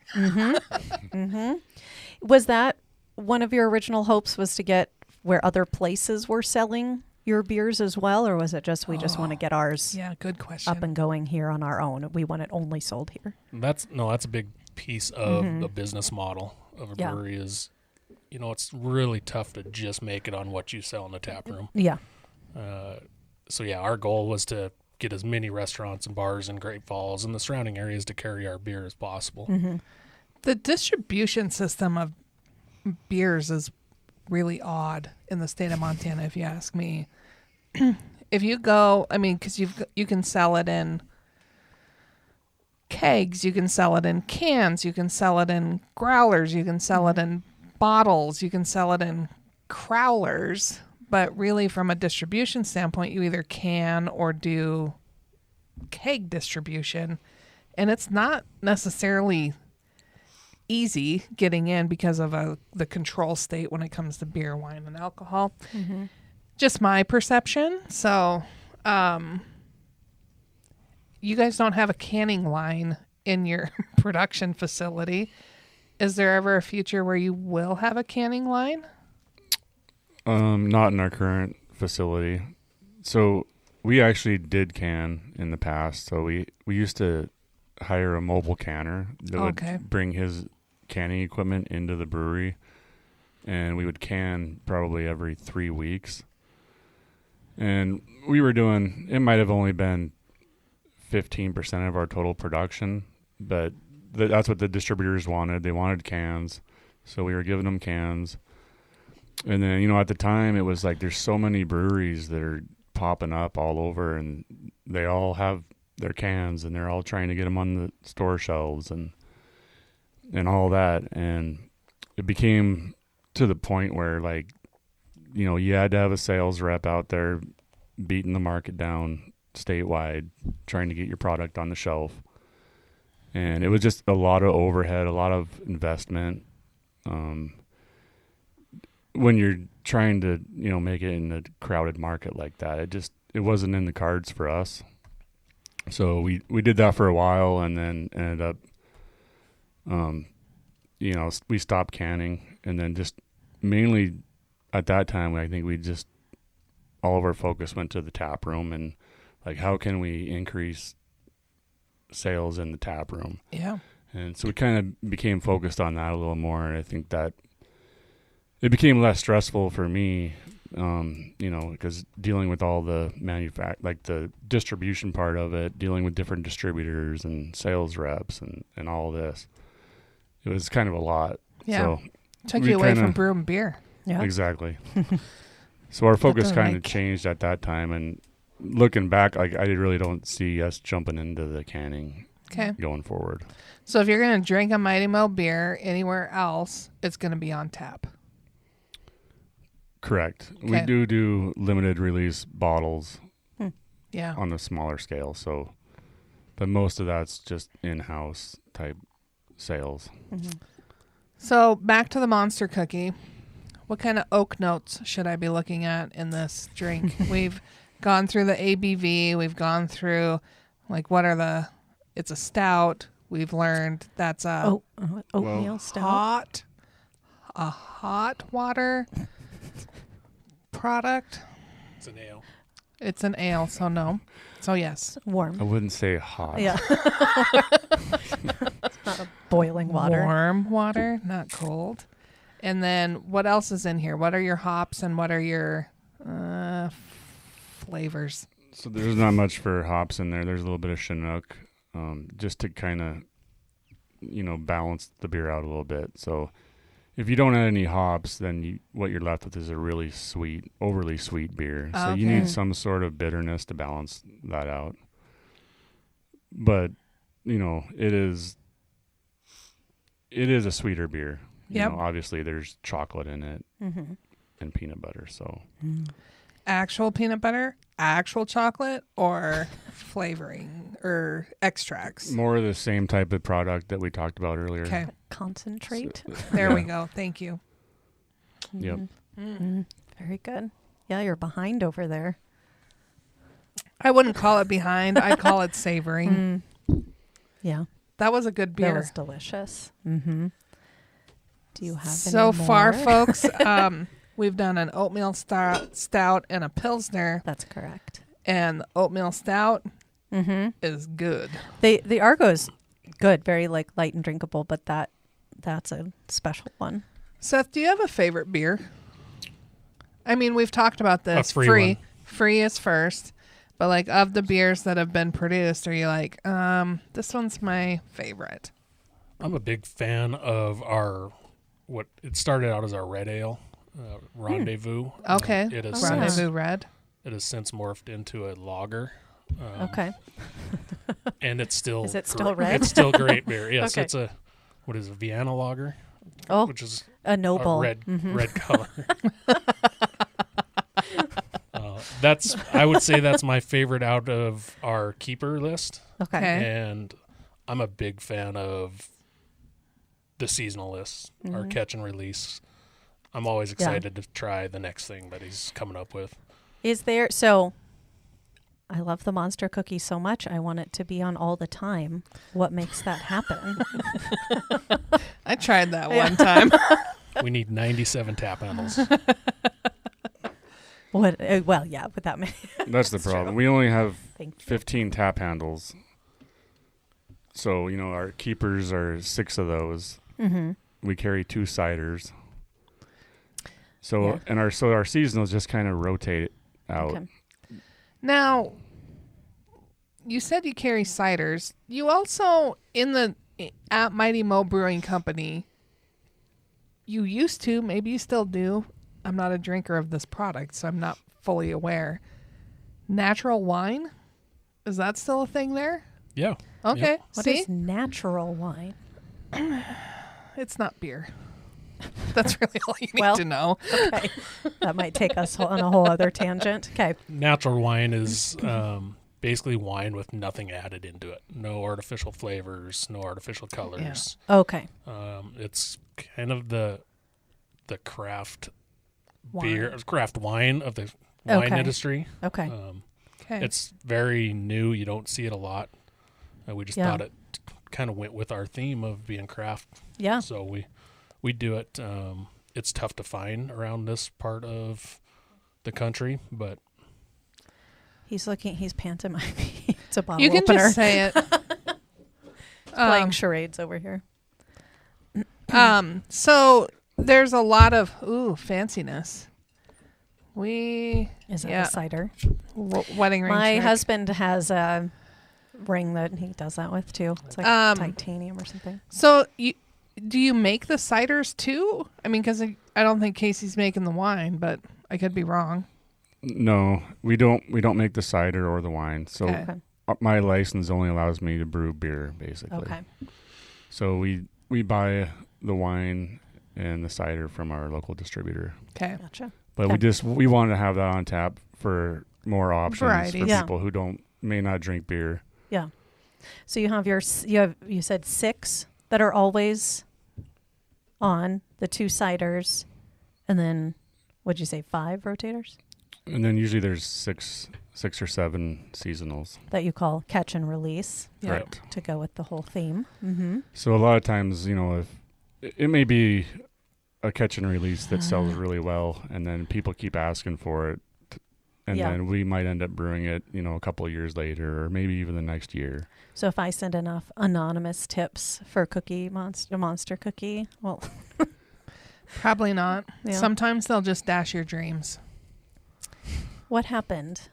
Was that one of your original hopes, was to get where other places were selling your beers as well, or was it just we just want to get ours Yeah, good question. up and going here on our own? We want it only sold here. That's a big piece of the business model of a Yeah. brewery is, it's really tough to just make it on what you sell in the tap room. Yeah. So yeah, our goal was to get as many restaurants and bars in Great Falls and the surrounding areas to carry our beer as possible. The distribution system of beers is really odd in the state of Montana, if you ask me. If you go, because you can sell it in kegs, you can sell it in cans, you can sell it in growlers, you can sell it in bottles, you can sell it in crowlers. But really, from a distribution standpoint, you either can or do keg distribution. And it's not necessarily easy getting in because of the control state when it comes to beer, wine, and alcohol. Just my perception. So, you guys don't have a canning line in your production facility. Is there ever a future where you will have a canning line? Not in our current facility. So we actually did can in the past. So we used to hire a mobile canner that would bring his canning equipment into the brewery, and we would can probably every 3 weeks. And we were doing, it might have only been 15% of our total production, but that's what the distributors wanted. They wanted cans, so we were giving them cans. And then, at the time, it was like there's so many breweries that are popping up all over, and they all have their cans, and they're all trying to get them on the store shelves and all that. And it became to the point where, you had to have a sales rep out there beating the market down statewide, trying to get your product on the shelf. And it was just a lot of overhead, a lot of investment. When you're trying to, make it in a crowded market like that, it wasn't in the cards for us. So we did that for a while, and then ended up, we stopped canning, and then just mainly at that time, I think all of our focus went to the tap room, and how can we increase sales in the tap room? Yeah. And so we kind of became focused on that a little more, and I think that it became less stressful for me, because dealing with all the the distribution part of it, dealing with different distributors and sales reps and all this, it was kind of a lot. Yeah. So Took you away from brewing beer. Yeah. Exactly. So our focus doesn't kind of make- changed at that time, and looking back, I really don't see us jumping into the canning Okay. going forward. So if you're going to drink a Mighty Mo beer anywhere else, it's going to be on tap. Correct. We Okay. do limited release bottles Yeah. on the smaller scale, but most of that's just in-house type sales. So back to the monster cookie. What kind of oak notes should I be looking at in this drink? We've gone through the ABV. We've gone through it's a stout. We've learned that's a Oatmeal stout. hot water product. It's an ale. It's an ale, so no. So yes. I Warm. wouldn't say hot. Yeah. It's not a boiling water. Warm water, not cold. And then what else is in here? What are your hops and what are your flavors? So there's not much for hops in there. There's a little bit of Chinook, just to kind of, balance the beer out a little bit. So if you don't add any hops, then what you're left with is a really sweet, overly sweet beer. So you Okay. need some sort of bitterness to balance that out. But, it is a sweeter beer. Yep. Obviously there's chocolate in it. and peanut butter. So Actual peanut butter, actual chocolate, or flavoring or extracts? more of the same type of product that we talked about earlier. Okay, Concentrate. there Yeah. we go. Thank you. Yep. Very good. Yeah, you're behind over there. I wouldn't call it behind. I'd call it savoring. Yeah, That was a good that beer. was delicious. Mm-hmm. Do you have So any far, more? folks, we've done an oatmeal stout and a pilsner, That's correct. and the oatmeal stout Mm-hmm. is good. The Argo's good, very like light and drinkable, but that's a special one. Seth, do you have a favorite beer? I mean, we've talked about this. A free one. Free is first, but like of the beers that have been produced, are you like, this one's my favorite? I'm a big fan of what it started out as our red ale, Rendezvous. Okay, It is Rendezvous Red. It has since morphed into a lager. Okay. And it's still Is it still red? It's still great beer. Yes, Okay. it's a Vienna lager, Oh, which is a noble. a red Mhm. red color. I would say that's my favorite out of our keeper list, Okay. Okay. and I'm a big fan of the seasonal list, our catch and release. I'm always excited to try the next thing that he's coming up with. Is there so? I love the monster cookie so much. I want it to be on all the time. What makes that happen? I tried that one time. We need 97 tap handles. What? Well, yeah, with that many. That's the problem. We only have Thank you. 15 tap handles. So, our keepers are 6 of those. Mm-hmm. We carry 2 ciders. So, Yeah. and our seasonals just kind of rotate out. Okay. Now, you said you carry ciders. You also, at Mighty Mo Brewing Company, you used to, maybe you still do. I'm not a drinker of this product, so I'm not fully aware. Natural wine? Is that still a thing there? Yeah. Okay. What See? is natural wine? It's not beer. That's really all you need Well, to know. Okay. That might take us on a whole other tangent. Okay. Natural wine is basically wine with nothing added into it. No artificial flavors, no artificial colors. Okay. It's kind of the craft Wine. craft wine of the wine Okay. industry. Okay. Okay. It's very new. You don't see it a lot. We just Yeah. thought it kind of went with our theme of being craft. Yeah. So we do it. It's tough to find around this part of the country, but He's pantomiming. It's a bottle You can opener. just say it. Playing charades over here. So there's a lot of fanciness. Is that Yeah. a cider? Wedding ring. My trick. husband has a ring that he does that with too. It's like titanium or something. So do you make the ciders too? I mean, because I don't think Casey's making the wine, but I could be wrong. No, we don't make the cider or the wine. So Okay. Okay. my license only allows me to brew beer, basically. Okay. So we buy the wine and the cider from our local distributor. Okay. Gotcha. But we wanted to have that on tap for more options Varieties. for Yeah. people who may not drink beer. Yeah. So you said 6 that are always on, the 2 ciders, and then what'd you say, 5 rotators And then usually there's six or 7 seasonals. that you call catch and release Yeah. Correct. to go with the whole theme. Mm-hmm. So a lot of times, if it may be a catch and release that sells really well, and then people keep asking for it, and Yeah. then we might end up brewing it, a couple of years later, or maybe even the next year. So if I send enough anonymous tips for monster cookie, well, Probably not. Yeah. Sometimes they'll just dash your dreams. what happened?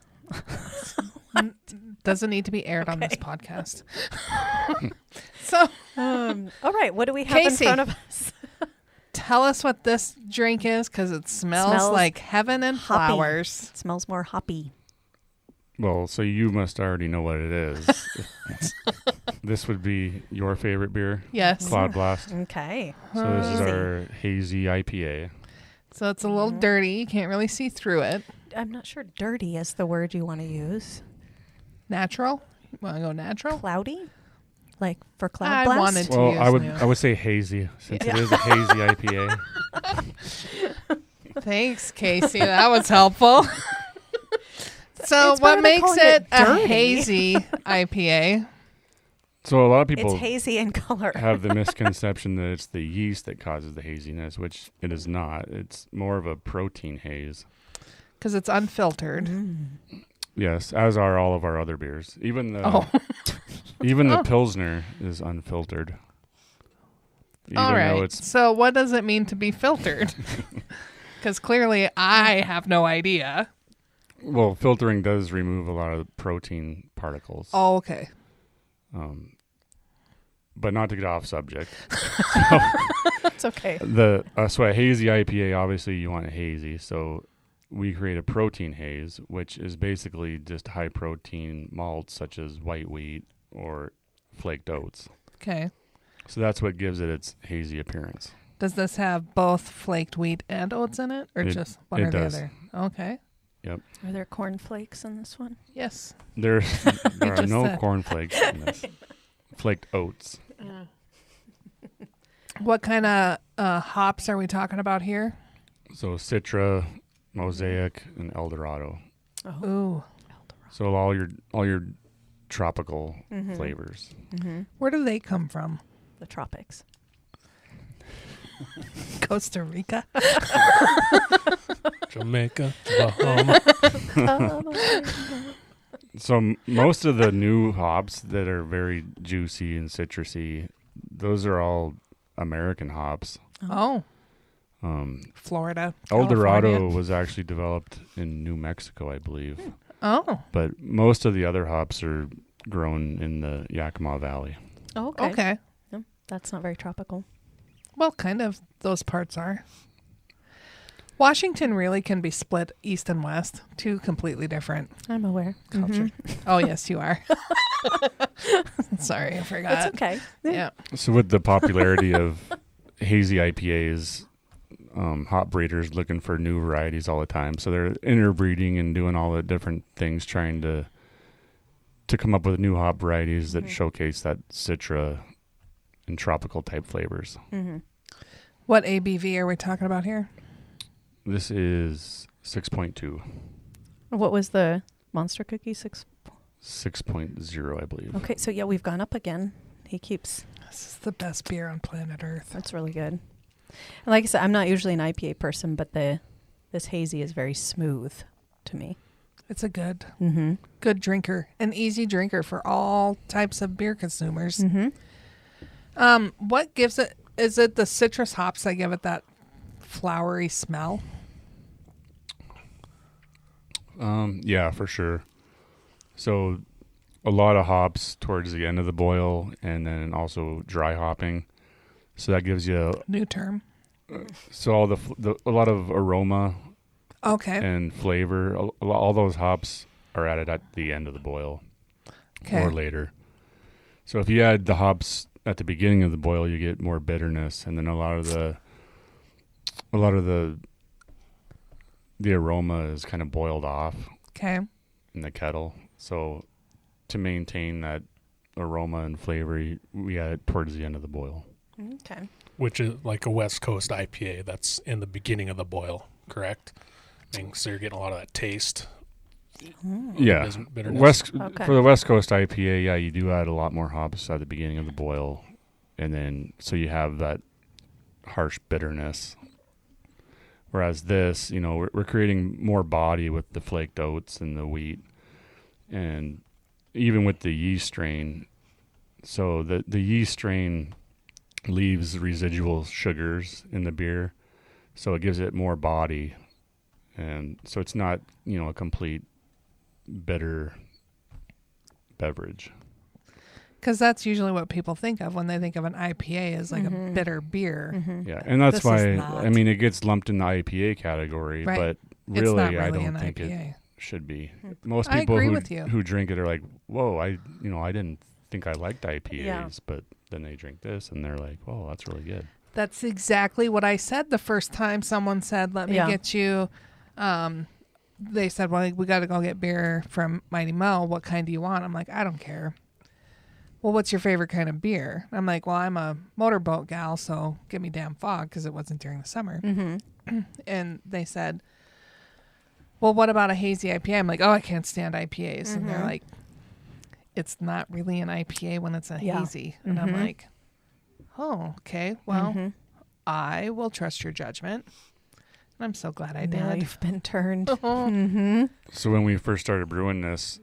Doesn't need to be aired on this podcast. So All right, what do we have Casey. in front of us? tell us what this drink is, because it smells like heaven and hoppy. flowers. It smells more hoppy. Well, so you must already know what it is. This would be your favorite beer, Yes. Cloud Blast. Okay. So this is Hazy. our hazy IPA. So it's a little dirty. You can't really see through it. I'm not sure dirty is the word you want to use. Natural? You want to go natural? Cloudy? Like for cloud I blast? wanted to Well, use I would say hazy, since it is a hazy IPA. Thanks, Casey. That was helpful. So It's what better than makes calling it it a dirty. hazy IPA? So a lot of It's people hazy in color. have the misconception that it's the yeast that causes the haziness, which it is not. It's more of a protein haze. Because it's unfiltered. Yes, as are all of our other beers. Even the Oh. Pilsner is unfiltered. Even All though right. it's So what does it mean to be filtered? Because clearly I have no idea. well, filtering does remove a lot of protein particles. Oh, okay. But not to get off subject. It's okay. So a hazy IPA, obviously you want it hazy. So we create a protein haze, which is basically just high protein malts such as white wheat or flaked oats. Okay. So that's what gives it its hazy appearance. Does this have both flaked wheat and oats in it? Or just one or the does. other? Okay. Yep. Are there cornflakes in this one? Yes. There are just no said. cornflakes in this. Flaked oats. What kind of hops are we talking about here? So Citra, Mosaic, and Eldorado. Oh. Ooh. So all your tropical flavors. Where do they come from? The tropics. Costa Rica? Jamaica, Bahama. So most of the new hops that are very juicy and citrusy, those are all American hops. Oh. Florida. Eldorado California. was actually developed in New Mexico, I believe. Oh. But most of the other hops are grown in the Yakima Valley. Oh, okay. Okay. No, that's not very tropical. Well, kind of those parts are. Washington really can be split east and west, two completely different I'm aware. cultures. Oh, yes, you are. Sorry, I forgot. It's okay. Yeah. So with the popularity of hazy IPAs, hop breeders looking for new varieties all the time. So they're interbreeding and doing all the different things, trying to come up with new hop varieties that showcase that Citra and tropical type flavors. What ABV are we talking about here? This is 6.2. What was the monster cookie? 6. 6.0, I believe. Okay, so yeah, we've gone up again. He keeps. This is the best beer on planet Earth. That's really good. And like I said, I'm not usually an IPA person, but this hazy is very smooth to me. It's a good drinker, an easy drinker for all types of beer consumers. What gives it? Is it the citrus hops that give it that flowery smell? Yeah, for sure. So a lot of hops towards the end of the boil, and then also dry hopping. So that gives you New term. so all a lot of aroma Okay. and flavor. All those hops are added at the end of the boil Okay. or later. So if you add the hops at the beginning of the boil, you get more bitterness, and then a lot of the aroma is kind of boiled off Okay. in the kettle. So to maintain that aroma and flavor, we add it towards the end of the boil. Okay. Which is like a West Coast IPA that's in the beginning of the boil, correct? I mean, so you're getting a lot of that taste. Yeah, Bitterness. Okay. For the West Coast IPA, yeah, you do add a lot more hops at the beginning of the boil, and then so you have that harsh bitterness. Whereas this, we're creating more body with the flaked oats and the wheat, and even with the yeast strain. So the yeast strain leaves residual sugars in the beer, so it gives it more body, and so it's not a complete bitter beverage. Because that's usually what people think of when they think of an IPA as like a bitter beer. Yeah, and that's This why is not. it gets lumped in the IPA category, Right. but It's really, not I really don't an think IPA. it should be. Most I people agree with you. who drink it are like, "Whoa, I didn't think I liked IPAs," Yeah. but then they drink this and they're like, "Oh, that's really good." That's exactly what I said the first time someone said, let me get you. They said, well, we got to go get beer from Mighty Mo. What kind do you want? I'm like, I don't care. Well, what's your favorite kind of beer? I'm like, well, I'm a motorboat gal, so give me damn fog, because it wasn't during the summer. Mm-hmm. And they said, well, what about a hazy IPA? I'm like, oh, I can't stand IPAs. And they're like, it's not really an IPA when it's a hazy. And I'm like, oh, okay. Well, I will trust your judgment. And I'm so glad I did. Now you've been turned. So when we first started brewing this,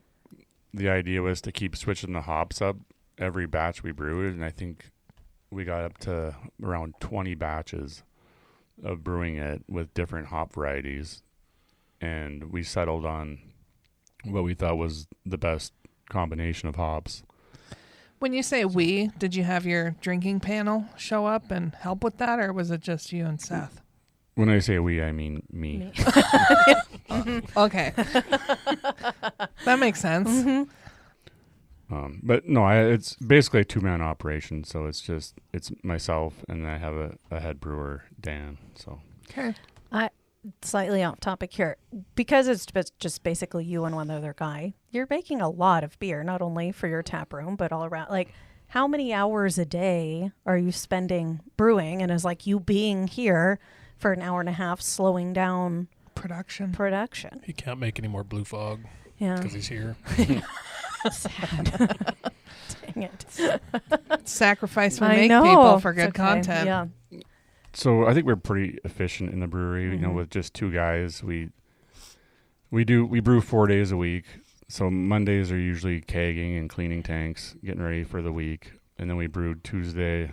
the idea was to keep switching the hops up every batch we brewed. And I think we got up to around 20 batches of brewing it with different hop varieties. And we settled on what we thought was the best combination of hops. When you say we, did you have your drinking panel show up and help with that, or was it just you and Seth? When I say we, I mean me. Okay. That makes sense. But no, it's basically a 2-man operation. So it's myself, and I have a head brewer, Dan. So Okay. Slightly off topic here, because it's just basically you and one other guy. You're making a lot of beer, not only for your tap room, but all around. Like, how many hours a day are you spending brewing? And is like you being here for an hour and a half, slowing down Production. He can't make any more blue fog Yeah. because he's here. Sad. Dang it. Sacrifice we I make know. people for It's good okay. content. Yeah. So I think we're pretty efficient in the brewery. You know, with just 2 guys, we brew 4 days a week. So Mondays are usually kegging and cleaning tanks, getting ready for the week, and then we brew Tuesday,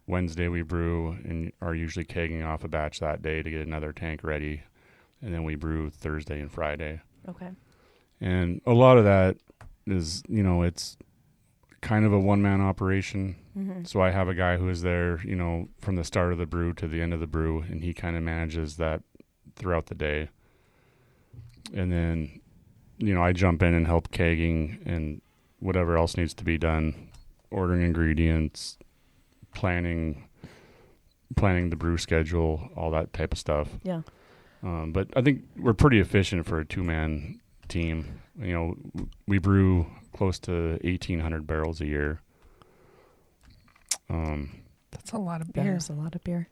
Wednesday we brew and are usually kegging off a batch that day to get another tank ready, and then we brew Thursday and Friday. Okay. And a lot of that is, you know, it's kind of a 1-man operation. So I have a guy who is there, you know, from the start of the brew to the end of the brew, and he kind of manages that throughout the day. And then, you know, I jump in and help kegging and whatever else needs to be done, ordering ingredients, planning the brew schedule, all that type of stuff. Yeah. But I think we're pretty efficient for a 2-man team. You know, we brew close to 1,800 barrels a year. That's a lot of That beer. is a lot of beer.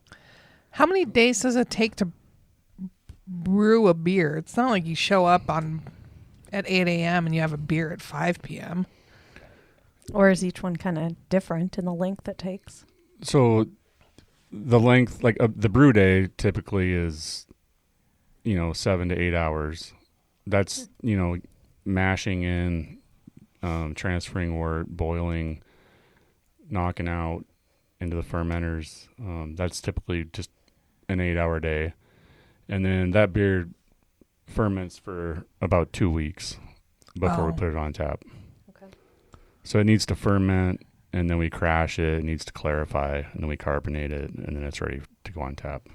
How many days does it take to brew a beer? It's not like you show up at 8 a.m. and you have a beer at 5 p.m. Or is each one kind of different in the length it takes? So the length, like the brew day typically is, you know, 7 to 8 hours. That's, you know, mashing in, transferring wort, boiling, knocking out into the fermenters. That's typically just an 8-hour day. And then that beer ferments for about 2 weeks before we Wow. put it on tap. Okay. So it needs to ferment, and then we crash it. It needs to clarify, and then we carbonate it, and then it's ready to go on tap.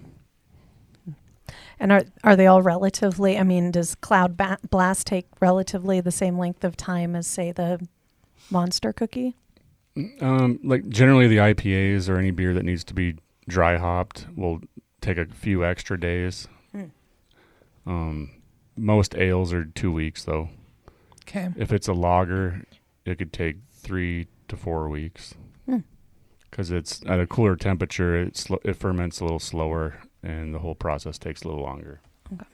And are they all relatively, I mean, does Cloud Blast take relatively the same length of time as, say, the Monster Cookie? Like generally the IPAs or any beer that needs to be dry hopped will take a few extra days. Most ales are 2 weeks though. Okay. If it's a lager, it could take 3 to 4 weeks. Because it's at a cooler temperature, it ferments a little slower, and the whole process takes a little longer. Okay.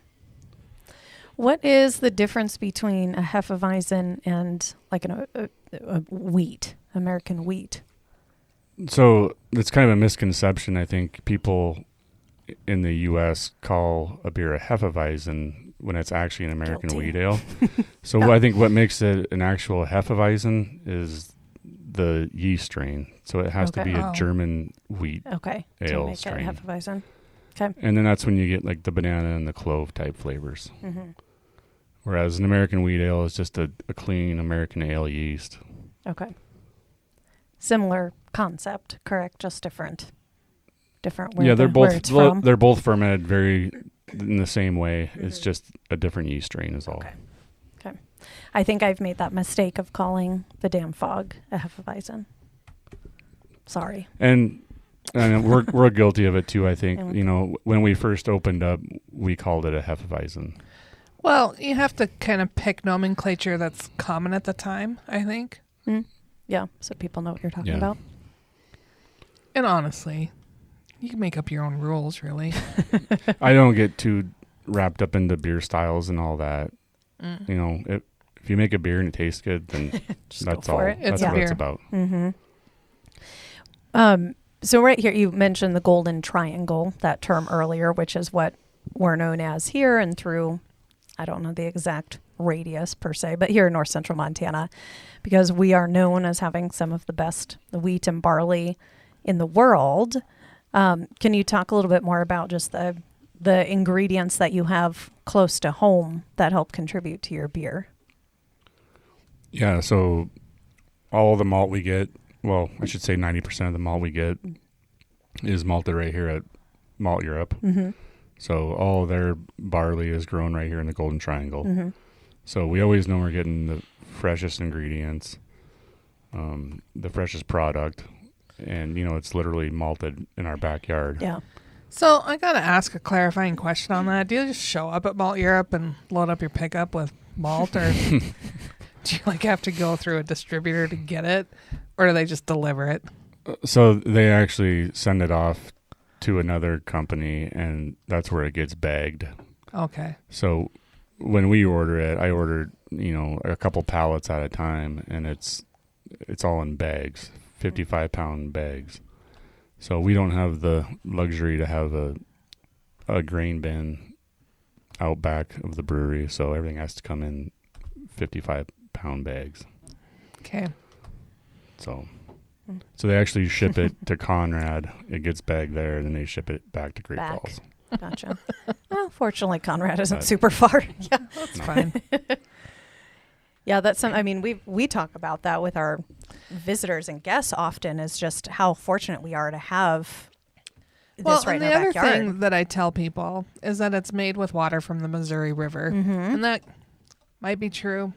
What is the difference between a Hefeweizen and like a wheat, American wheat? So it's kind of a misconception. I think people in the U.S. call a beer a Hefeweizen when it's actually an American Guilty. wheat ale. So I think what makes it an actual Hefeweizen is the yeast strain. So it has to Okay. be a Oh. German wheat Okay. To ale make strain. it Hefeweizen. Okay. And then that's when you get like the banana and the clove type flavors. Mm-hmm. Whereas an American wheat ale is just a clean American ale yeast. Okay. Similar concept, correct? Just different. Where They're where it's from. they're both fermented very in the same way. It's just a different yeast strain is all. Okay. I think I've made that mistake of calling the damn fog a Hefeweizen. Sorry. And And we're guilty of it too, I think. You know, when we first opened up, we called it a Hefeweizen. Well, you have to kind of pick nomenclature that's common at the time, I think. Yeah, so people know what you're talking Yeah. about. And honestly, you can make up your own rules, really. I don't get too wrapped up into beer styles and all that. You know, if you make a beer and it tastes good, then Just that's go for all. it. That's It's what beer. it's about. So right here, you mentioned the golden triangle, that term earlier, which is what we're known as here and through, I don't know the exact radius per se, but here in north central Montana, because we are known as having some of the best wheat and barley in the world. Can you talk a little bit more about just the ingredients that you have close to home that help contribute to your beer? Yeah, so all the malt we get, well, I should say 90% of the malt we get is malted right here at Malt Europe. So all their barley is grown right here in the Golden Triangle. So we always know we're getting the freshest ingredients, the freshest product, and, you know, it's literally malted in our backyard. Yeah. So I got to ask a clarifying question on that. Do you just show up at Malt Europe and load up your pickup with malt, or do you have to go through a distributor to get it, or do they just deliver it? So they actually send it off to another company, and that's where it gets bagged. Okay. So when we order it, I order, you know, a couple pallets at a time, and it's all in bags, 55-pound bags. So we don't have the luxury to have a grain bin out back of the brewery, so everything has to come in 55-pound bags. Okay. So they actually ship it to Conrad. It gets bagged there, and then they ship it back to Great Back. Falls. Gotcha. Well, fortunately, Conrad isn't But- super far. Yeah. That's fine. Yeah, that's some. I mean, we talk about that with our visitors and guests often. Is just how fortunate we are to have this Well, right and in the our other backyard. thing that I tell people is that it's made with water from the Missouri River. And that might be true.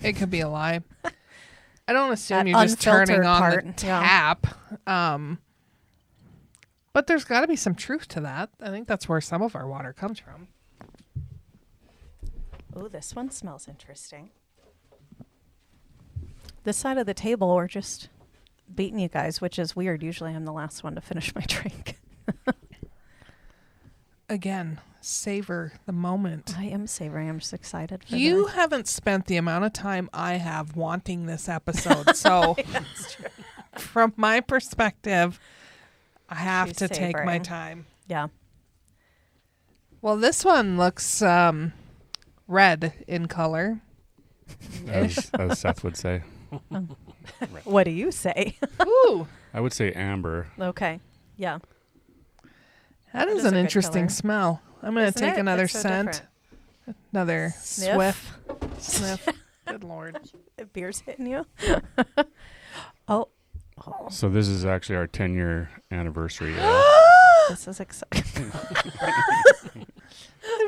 It could be a lie. I don't assume That you're just turning unfiltered on part, the yeah. tap. But there's got to be some truth to that. I think that's where some of our water comes from. Oh, this one smells interesting. This side of the table, we're just beating you guys, which is weird. Usually I'm the last one to finish my drink. Again, savor the moment. I am savoring. I'm just excited for You haven't spent the amount of time I have wanting this episode. So from my perspective, I have She's to take my savoring. time. Yeah. Well, this one looks red in color. As Seth would say. What do you say? Ooh, I would say amber. Okay. Yeah. that That is is an a good interesting color. smell. I'm going to Isn't take it? another It's so scent. different. Another Sniff. sniff. Good Lord. The beer's hitting you. Oh. So this is actually our 10-year anniversary. This is exciting.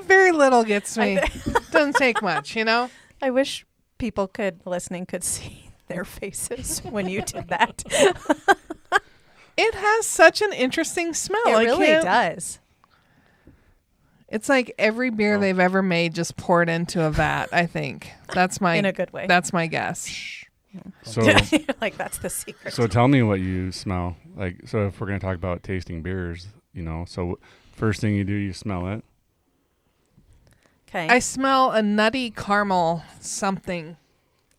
Very little gets me. Doesn't take much, you know? I wish people listening could see their faces when you did that. It has such an interesting smell. It I really can't- does. It's like every beer they've ever made just poured into a vat, I think. That's my In a good way. That's my guess. So Like that's the secret. so tell me what you smell. Like, so if we're going to talk about tasting beers, you know, so first thing you do, you smell it. Okay. I smell a nutty caramel something.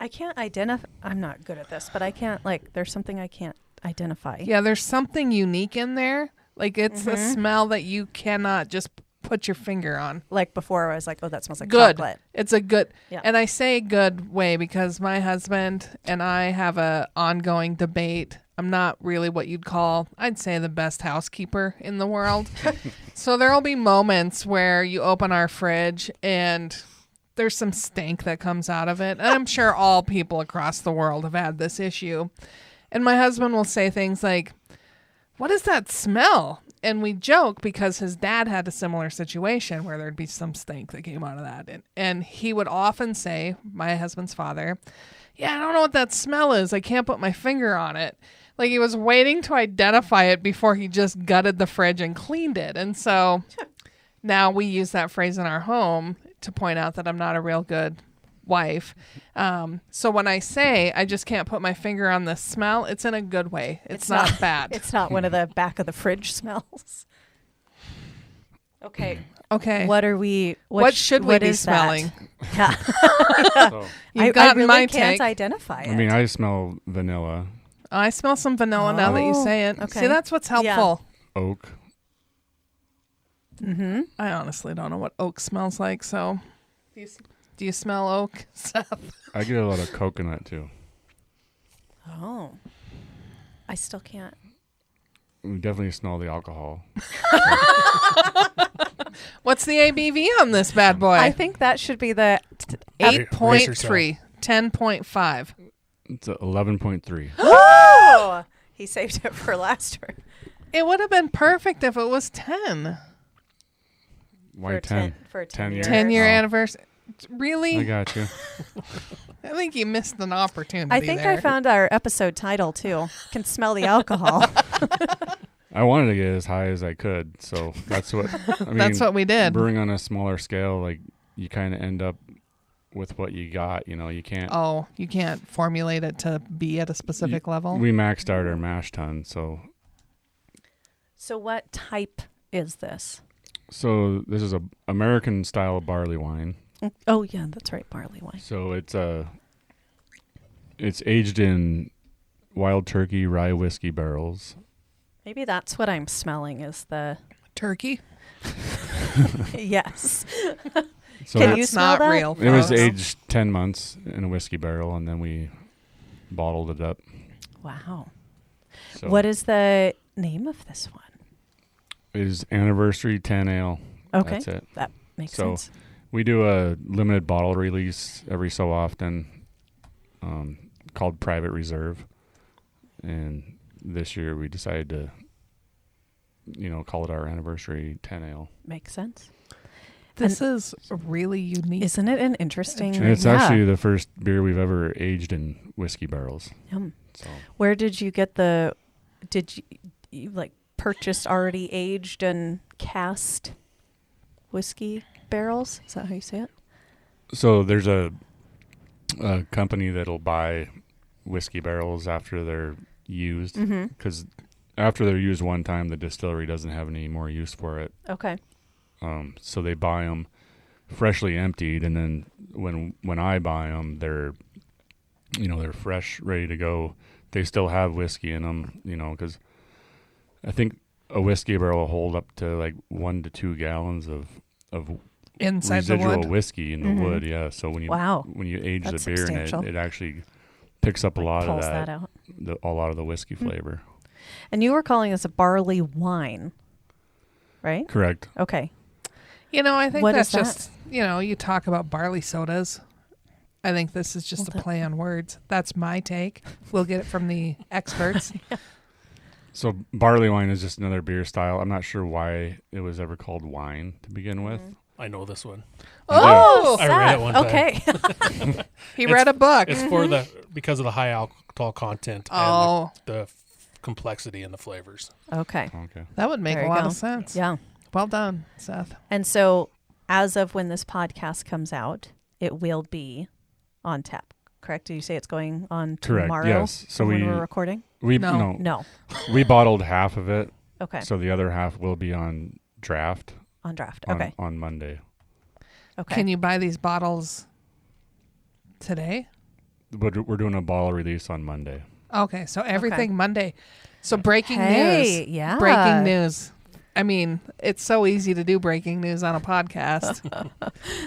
I can't identify. I'm not good at this, but I can't, there's something I can't identify. Yeah, there's something unique in there. Like it's a smell that you cannot just put your finger on. Like before, I was like, oh, that smells like Good. chocolate. It's a good, Yeah. and I say good way because my husband and I have a ongoing debate. I'm not really what you'd call, I'd say, the best housekeeper in the world. So there'll be moments where you open our fridge and there's some stank that comes out of it. And I'm sure all people across the world have had this issue. And my husband will say things like, "What is that smell?" And we joke because his dad had a similar situation where there'd be some stink that came out of that. And he would often say, my husband's father, "Yeah, I don't know what that smell is. I can't put my finger on it." Like he was waiting to identify it before he just gutted the fridge and cleaned it. And so now we use that phrase in our home to point out that I'm not a real good wife. So when I say I just can't put my finger on the smell, it's in a good way. It's not bad. It's not one of the back of the fridge smells. Okay. Okay. What are we? What should we be is that? smelling? Yeah. So, You've I gotten really my can't take. identify it. I mean, I smell vanilla, I smell some vanilla now that you Oh, say it. okay. See, that's what's helpful. oak. Mm-hmm. I honestly don't know what oak smells like. So, do you smell oak, Seth? I get a lot of coconut too. Oh. I still can't. We definitely smell the alcohol. What's the ABV on this bad boy? I think that should be the 8.3, 10.5. It's a 11.3. Oh, he saved it for last year. It would have been perfect if it was 10. Why For 10? for 10 10 years. 10-year Oh. anniversary. I Really? got you. I think you missed an opportunity I think there. I found our episode title too. Can smell the alcohol. I wanted to get as high as I could, so that's what I mean. That's what we did. Brewing on a smaller scale, like you kind of end up with what you got. You know, you can't. Oh, you can't formulate it to be at a specific level? We maxed out our mash tun, so So what type is this? this is a American style barley wine. Oh yeah, that's right, barley wine. So it's aged in wild turkey rye whiskey barrels. Maybe that's what I'm smelling is the Turkey? yes. So Can it, you That's smell not that? real. it was folks. aged 10 months in a whiskey barrel, and then we bottled it up. Wow. So What is the name of this one? it is Anniversary 10 Ale. Okay. That's it. That makes So- sense. We do a limited bottle release every so often, called Private Reserve, and this year we decided to, call it our Anniversary 10 Ale. Makes sense. This is really unique. Isn't it an interesting? And it's yeah. actually the first beer we've ever aged in whiskey barrels. Yum. So Where did you get the? Did you like purchase already aged and cast whiskey barrels? Is that how you say it? So there's a company that'll buy whiskey barrels after they're used, Mm-hmm. because after they're used one time, the distillery doesn't have any more use for it. Okay. So they buy them freshly emptied, and then when I buy them, they're fresh, ready to go. They still have whiskey in them, because I think a whiskey barrel will hold up to like 1 to 2 gallons of Inside the residual wood. whiskey in the Mhm. wood. Yeah. So when you age That's the beer in substantial. it actually picks up a lot of Pulls that, that out. a lot of the whiskey flavor. And you were calling this a barley wine, right? Correct. Okay. I think What that's is that? just, you talk about barley sodas. I think this is just a play on words. That's my take. We'll get it from the experts. So barley wine is just another beer style. I'm not sure why it was ever called wine to begin with. I know this one. Oh, I read it one time. Okay. he read a book. It's for because of the high alcohol content Oh. and the complexity and the flavors. Okay. Okay. That would make There a you lot go. of sense. Yeah. Well done, Seth. And so, as of when this podcast comes out, it will be on tap. Correct? Did you say it's going on Correct, tomorrow? yes. So when we- we're recording. No. No. We bottled half of it, Okay. so the other half will be on draft On draft. on, Okay. on Monday. Okay. Can you buy these bottles today? But we're doing a bottle release on Monday. Okay, so everything Monday. So breaking Hey, news. yeah. Breaking news. I mean, it's so easy to do breaking news on a podcast.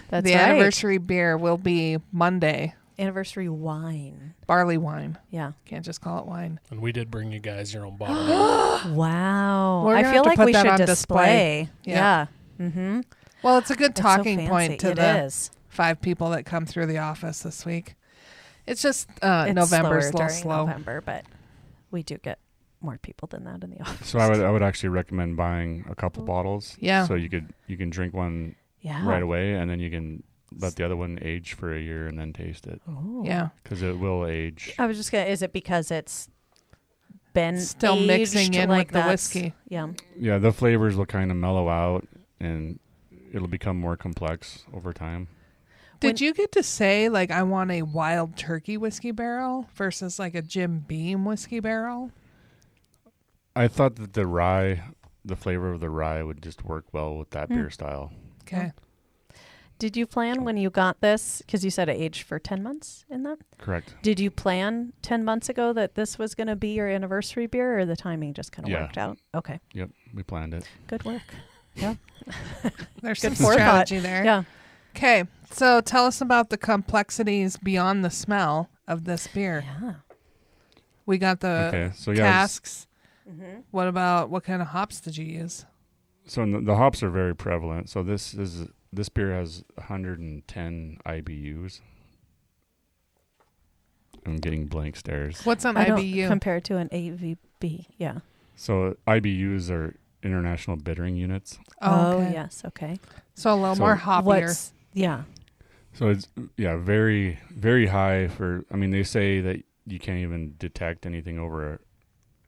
That's the right. anniversary beer will be Monday. Anniversary wine. Barley wine. Yeah. Can't just call it wine. And we did bring you guys your own bottle. Wow. We're I gonna feel have to like put we that should on display. Yeah. Yeah. Mm-hmm. Well, it's a good talking so point to It the is. 5 people that come through the office this week. It's just It's November's a slower little during slow. November, but we do get more people than that in the office. So I would actually recommend buying a couple bottles. Yeah. So you can drink one Yeah. right away, and then you can let the other one age for a year and then taste it, Ooh. Yeah. because it will age. I was just gonna. Is it because it's been Still aged, mixing in like with the that's- whiskey. Yeah. Yeah, the flavors will kind of mellow out, and it'll become more complex over time. Did you get to say, like, I want a wild turkey whiskey barrel versus like a Jim Beam whiskey barrel? I thought that the flavor of the rye would just work well with that beer style. Okay. Did you plan when you got this, because you said it aged for 10 months in that? Correct. Did you plan 10 months ago that this was going to be your anniversary beer, or the timing just kind of Yeah. worked out? Okay. Yep, we planned it. Good work. Yeah. There's Good some forethought. strategy there. Yeah. Okay. So tell us about the complexities beyond the smell of this beer. Yeah. We got the Okay, so casks. What kind of hops did you use? So the hops are very prevalent. So this beer has 110 IBUs. I'm getting blank stares. What's an I don't IBU? compared to an AVB. Yeah. So IBUs are international bittering units. okay. yes. Okay. So a little So more hoppier. Yeah. So it's very, very high for. I mean, they say that you can't even detect anything over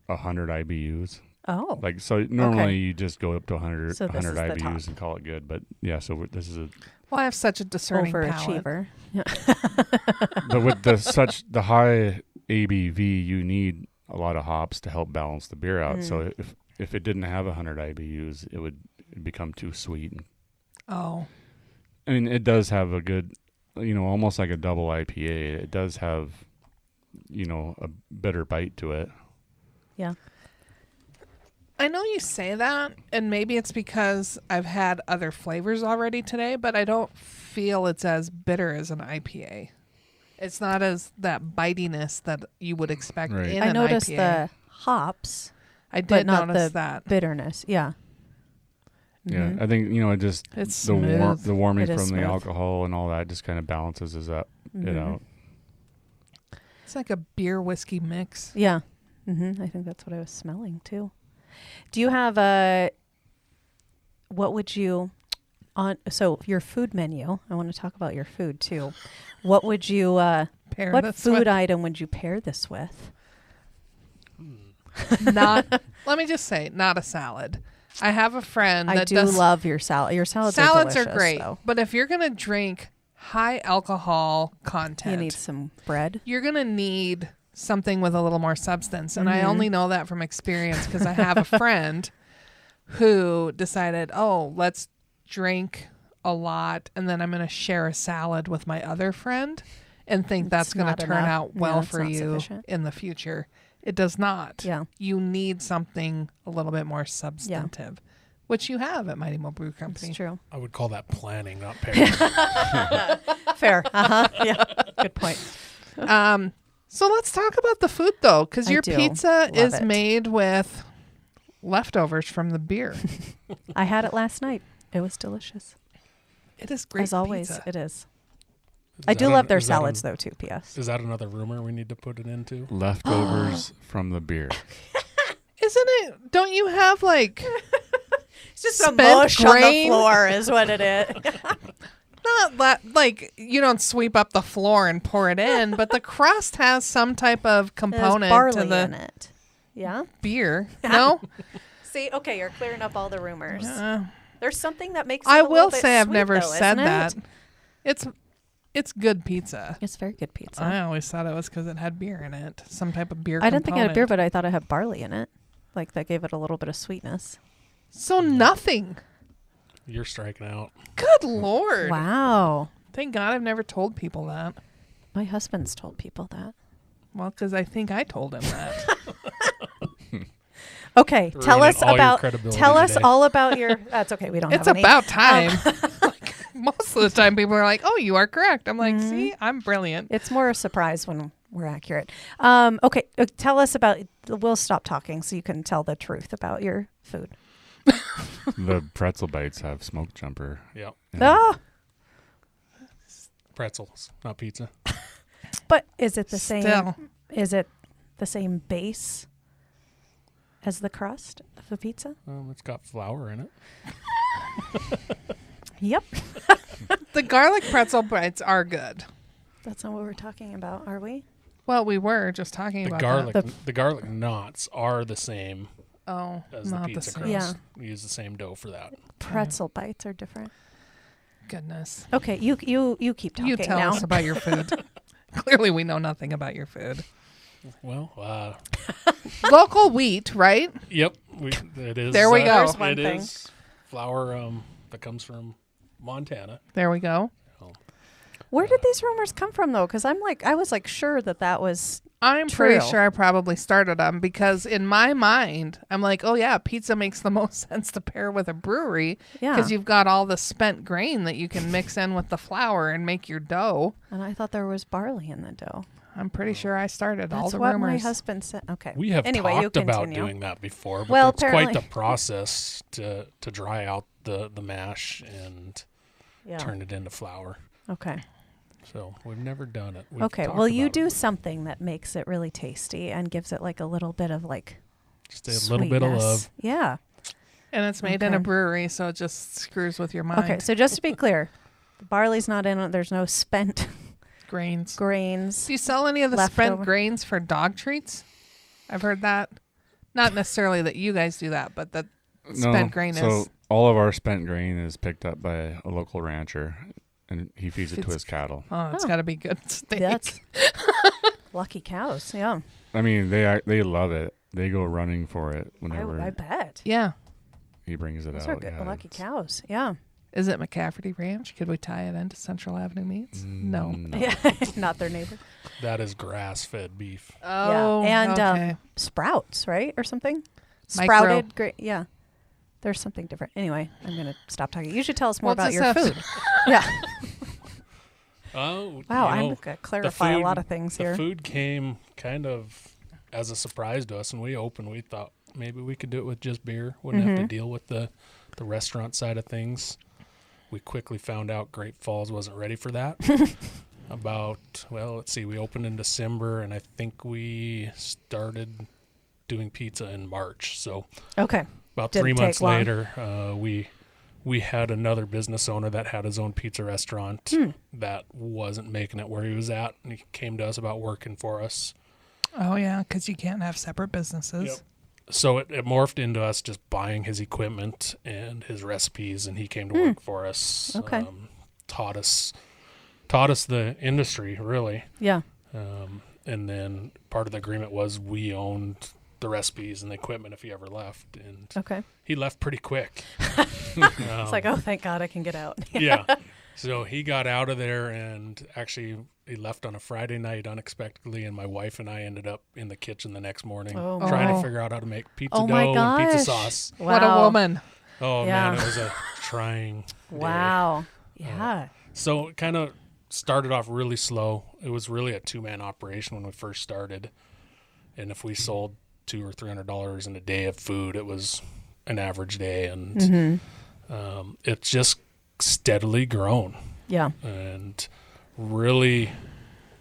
100 IBUs. Oh. Like, so normally Okay. you just go up to 100, So this 100 is the IBUs top. and call it good. But yeah, so this is a. Well, I have such a discerning palate. Overachiever. Yeah. But with the high ABV, you need a lot of hops to help balance the beer out. So if it didn't have 100 IBUs, it would become too sweet. Oh. I mean, it does have a good, almost like a double IPA. It does have, a bitter bite to it. Yeah. I know you say that, and maybe it's because I've had other flavors already today, but I don't feel it's as bitter as an IPA. It's not as that bitiness that you would expect Right. in I an noticed IPA. the hops, I but did not notice the that. bitterness. Yeah. Yeah, I think it just It's the smooth. the warming It is from smooth. the alcohol and all that just kind of balances it out. It's like a beer whiskey mix. Yeah. I think that's what I was smelling too. Do you have what would you so your food menu, I want to talk about your food too. What would you, Pair what this food with. item would you pair this with? Not. Let me just say, not a salad. I have a friend I that do does love your salad. Your salads are salads delicious, are great, though. but if you're gonna drink high alcohol content, You need some bread. you're gonna need something with a little more substance. And I Mm-hmm. only know that from experience because I have a friend who decided, let's drink a lot, and then I'm gonna share a salad with my other friend, and think that's It's gonna not turn enough. out Yeah, well it's for not you sufficient. in the future. It does not. Yeah. You need something a little bit more substantive, which you have at Mighty Mo Brew Company. It's true. I would call that planning, not pairing. Fair. Yeah. Good point. So let's talk about the food, though, because I your do pizza love is it. made with leftovers from the beer. I had it last night. It was delicious. It is great. As always, pizza. it is. Is I do that love their is that salads, though, too, P.S. Is that another rumor we need to put it into? Leftovers from the beer. Isn't it? Don't you have like It's just spent a mush on the grain? floor is what it is. like you don't sweep up the floor and pour it in, but the crust has some type of There's component barley to the in it. Yeah? beer. No, See, okay, you're clearing up all the rumors. There's something that makes it I a will little bit say I've sweet, never though, said isn't that. it? It's good pizza. It's very good pizza. I always thought it was because it had beer in it, some type of beer. I didn't think it had beer, component. but I thought it had barley in it. Like, that gave it a little bit of sweetness. So nothing. You're striking out. Good Lord. Wow. Thank God I've never told people that. My husband's told people that. Well, because I think I told him that. Okay, tell Ruining us all your about. credibility Tell us today. all about your. That's okay. We don't It's have any. about time. Like, most of the time, people are like, "Oh, you are correct." I'm like, "See, I'm brilliant." It's more a surprise when we're accurate. Okay, tell us about. We'll stop talking so you can tell the truth about your food. The pretzel bites have smoke jumper. Yeah. Ah, Pretzels, not pizza. but is it the same? Still. Is it the same base as the crust of the pizza? It's got flour in it. Yep. The garlic pretzel bites are good. That's not what we're talking about, are we? Well, we were just talking The about garlic, that. the garlic knots are the same Oh, as the not the pizza same. crust. Yeah. We use the same dough for that. Pretzel bites are different. Goodness. Okay, you keep talking You tell now. us about your food. Clearly, we know nothing about your food. Well, Local wheat, right? yep, it is. There we go. There's one It thing. is flour that comes from Montana. There we go. Where did these rumors come from, though? Because I was like sure that was I'm True. pretty sure I probably started them because in my mind, I'm like, oh yeah, pizza makes the most sense to pair with a brewery yeah. because you've got all the spent grain that you can mix in with the flour and make your dough. And I thought there was barley in the dough. I'm pretty sure I started all That's the what rumors. my husband said. Okay. We have anyway, you talked about continue. doing that before, but Well, it's quite apparently- the process to dry out the mash and Yeah. turn it into flour. Okay. So we've never done it. We've Okay. talked Well, you about do it. something that makes it really tasty and gives it like a little bit of like Just a little bit of sweetness. love. Yeah. And it's made in a Okay. brewery, so it just screws with your mind. Okay. So just to be clear, the barley's not in it. There's no spent Grains. grains. Do you sell any of the Leftover. spent grains for dog treats? I've heard that. Not necessarily that you guys do that, but that spent grain so is. all of our spent grain is picked up by a local rancher, and he feeds it to Feeds- his cattle. Oh, it's Oh. got to be good steak. That's lucky cows. Yeah. I mean, they love it. They go running for it whenever I bet. Yeah. he brings it Those out. are good. Yeah, Lucky it's- cows. Yeah. Is it McCafferty Ranch? Could we tie it into Central Avenue Meats? No. No. Yeah. Not their neighbor. That is grass-fed beef. Oh, yeah. And okay. Sprouts, right? Or something? Micro. Sprouted grain. Yeah. There's something different. Anyway, I'm going to stop talking. You should tell us more Well, about it's your a- food. Yeah. Oh, Wow. you I'm know, going to clarify a food- lot of things the here. food came kind of as a surprise to us, and we opened. We thought maybe we could do it with just beer. Wouldn't have to deal with the restaurant side of things. We quickly found out Great Falls wasn't ready for that. Let's see, we opened in December, and I think we started doing pizza in March. So Okay. about Didn't 3 take months long. later, we had another business owner that had his own pizza restaurant that wasn't making it where he was at, and he came to us about working for us. Oh, yeah, because you can't have separate businesses. Yep. So it morphed into us just buying his equipment and his recipes, and he came to work for us. Okay. Taught us the industry, really. Yeah. And then part of the agreement was we owned the recipes and the equipment if he ever left, and Okay. he left pretty quick. It's like, oh, thank God I can get out. Yeah. So he got out of there, and actually he left on a Friday night unexpectedly, and my wife and I ended up in the kitchen the next morning Oh, trying my. to figure out how to make pizza Oh, my dough and pizza gosh. sauce. What a Wow. woman. Oh Yeah. man, it was a trying day. Wow. Yeah. So it kind of started off really slow. It was really a two-man operation when we first started, and if we sold $200 or $300 in a day of food, it was an average day, and it's just steadily grown. Yeah. And really,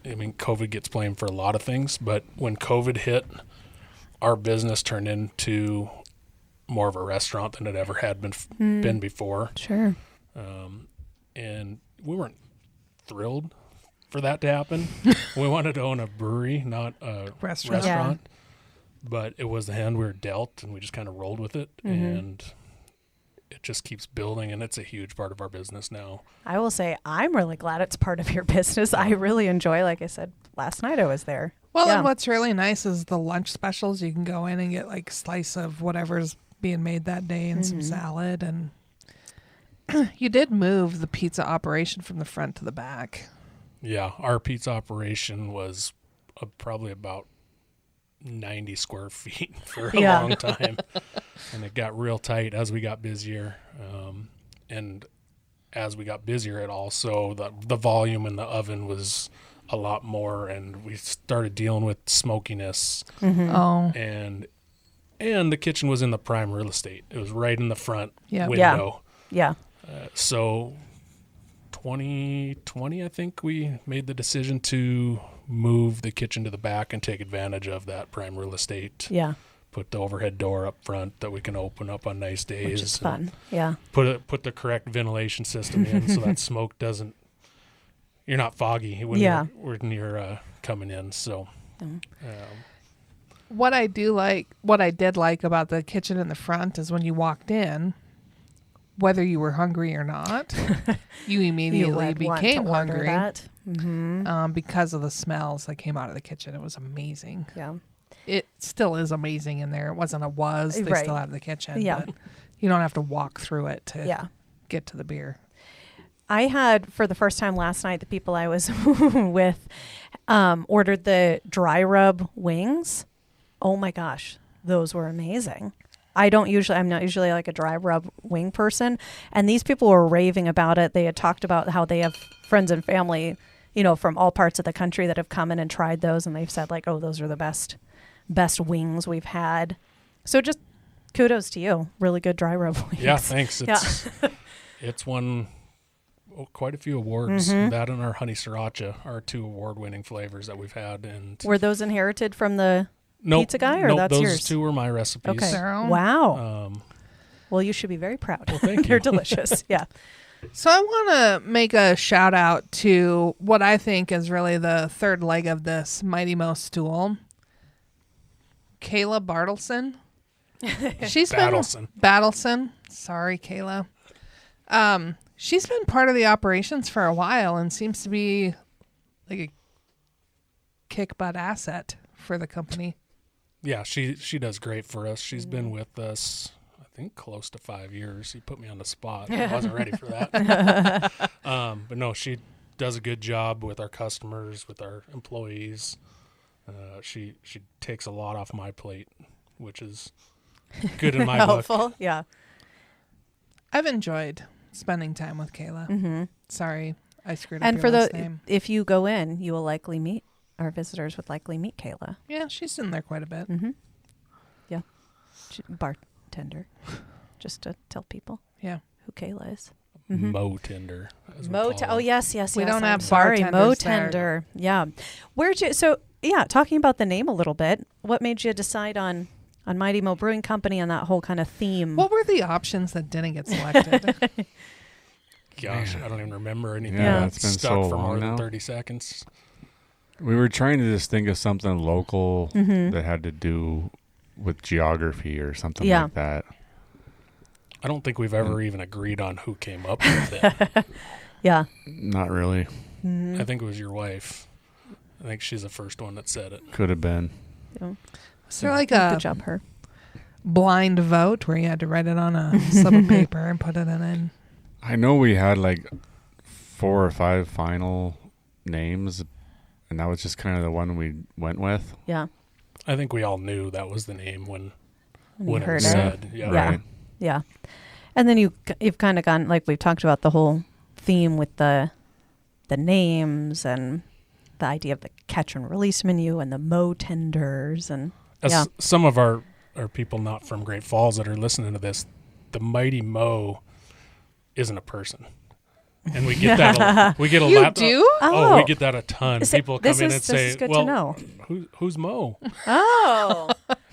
I mean, COVID gets blamed for a lot of things, but when COVID hit, our business turned into more of a restaurant than it ever had been before. Sure. And we weren't thrilled for that to happen. We wanted to own a brewery, not a Restaurant. restaurant. But it was the hand we were dealt, and we just kind of rolled with it. And it just keeps building, and it's a huge part of our business now. I will say I'm really glad it's part of your business. I really enjoy, like I said, last night I was there. Well, Yeah. and what's really nice is the lunch specials. You can go in and get like a slice of whatever's being made that day and some salad. And you did move the pizza operation from the front to the back. Yeah, our pizza operation was probably about 90 square feet for a Yeah. long time. And it got real tight as we got busier. And as we got busier, it also, the volume in the oven was a lot more, and we started dealing with smokiness. Oh, And the kitchen was in the prime real estate. It was right in the front Yeah. window. Yeah. So 2020, I think we made the decision to move the kitchen to the back and take advantage of that prime real estate. Yeah. Put the overhead door up front that we can open up on nice days. Which is and fun. Yeah. Put the correct ventilation system in so that smoke doesn't. You're not foggy when Yeah. you're coming in. So, What I did like about the kitchen in the front is when you walked in, whether you were hungry or not, you immediately became hungry because of the smells that came out of the kitchen. It was amazing. Yeah. It still is amazing in there. It wasn't they Right. still have the kitchen. Yeah. But you don't have to walk through it to Yeah. get to the beer. I had, for the first time last night, the people I was with ordered the dry rub wings. Oh my gosh, those were amazing. I'm not usually like a dry rub wing person. And these people were raving about it. They had talked about how they have friends and family, from all parts of the country that have come in and tried those. And they've said like, oh, those are the best wings we've had. So just kudos to you. Really good dry rub wings. Yeah, thanks. It's won quite a few awards. That and our honey sriracha are 2 award-winning flavors that we've had. And were those inherited from the pizza guy, or that's those yours? 2 were my recipes. Okay. Their own. Wow. Well, you should be very proud. Well, thank They're you. delicious. Yeah. So I want to make a shout out to what I think is really the third leg of this Mighty Mo stool. Kayla Bartleson. She's Battleson. Sorry, Kayla. She's been part of the operations for a while and seems to be like a kick butt asset for the company. Yeah, she does great for us. She's been with us, I think, close to 5 years. You put me on the spot. I wasn't ready for that. But no, she does a good job with our customers, with our employees. She takes a lot off my plate, which is good in my book. Helpful. Yeah. I've enjoyed spending time with Kayla. Sorry, I screwed up And your for last name. if you go in, you will likely meet, our visitors would likely meet Kayla. Yeah, she's in there quite a bit. Yeah. Bartender. Just to tell people Yeah. who Kayla is. Mo tender. as we call Oh, it. yes. We don't I'm have sorry. Mo bartenders there. Tender. Yeah. Talking about the name a little bit, what made you decide on Mighty Mo Brewing Company and that whole kind of theme? What were the options that didn't get selected? Gosh, I don't even remember anything. Yeah, That's it's been stuck so for more long than now. 30 seconds. We were trying to just think of something local that had to do with geography or something like that. I don't think we've ever even agreed on who came up with it. Yeah. Not really. I think it was your wife. I think she's the first one that said it. Could have been. Is there like Good a job, her. blind vote where you had to write it on a slip of paper and put it in? I know we had like 4 or 5 final names, and that was just kind of the one we went with. Yeah. I think we all knew that was the name when you it heard was it. said. Yeah. Right. Yeah. And then you've kind of gone, like we've talked about the whole theme with the names and the idea of the catch and release menu and the Mo tenders and As some of our people not from Great Falls that are listening to this, the Mighty Mo isn't a person. And we get that. We get a You lot. do? Oh, we get that a ton. People come in and this say, is good "Well, to know. who's Mo?" Oh,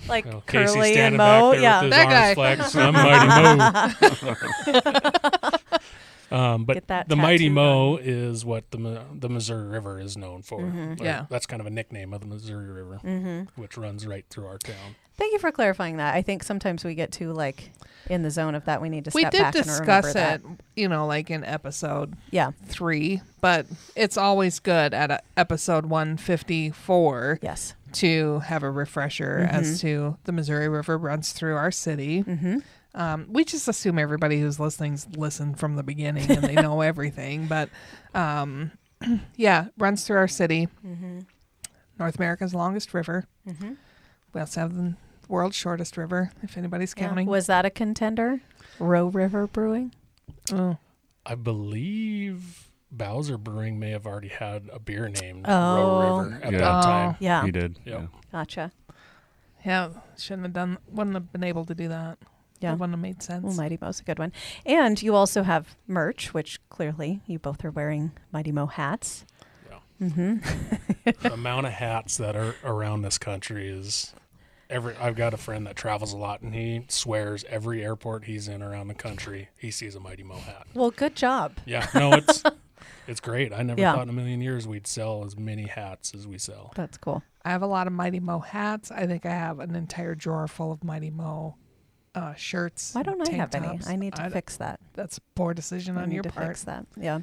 like You know, Casey Curly and standing Mo. back there Yeah. with his That arms guy. flexed. I'm Mighty Mo. But Get that the Mighty tattooed Mo is what the Missouri River is known for. Or Yeah. that's kind of a nickname of the Missouri River, which runs right through our town. Thank you for clarifying that. I think sometimes we get too like in the zone of that. We need to We step did back and discuss remember it, that. like in episode Yeah. 3, but it's always good at episode 154 Yes. to have a refresher as to the Missouri River runs through our city. We just assume everybody who's listened from the beginning and they know everything, but runs through our city. North America's longest river. We also have the world's shortest river, if anybody's counting. Was that a contender? Row River Brewing? Oh. I believe Bowser Brewing may have already had a beer named Oh. Row River at Yeah. that time. Yeah. He did. Yep. Gotcha. Yeah, wouldn't have been able to do that. Yeah. It wouldn't have made sense. Well, Mighty Mo's a good one. And you also have merch, which clearly you both are wearing Mighty Mo hats. The amount of hats that are around this country is I've got a friend that travels a lot, and he swears every airport he's in around the country, he sees a Mighty Mo hat. Well, good job. Yeah, no, It's great. I never Yeah. thought in a million years we'd sell as many hats as we sell. That's cool. I have a lot of Mighty Mo hats. I think I have an entire drawer full of Mighty Mo shirts. Why don't I tank have any? tops. I need to fix that. That's a poor decision I on need your to part. fix that. Yeah.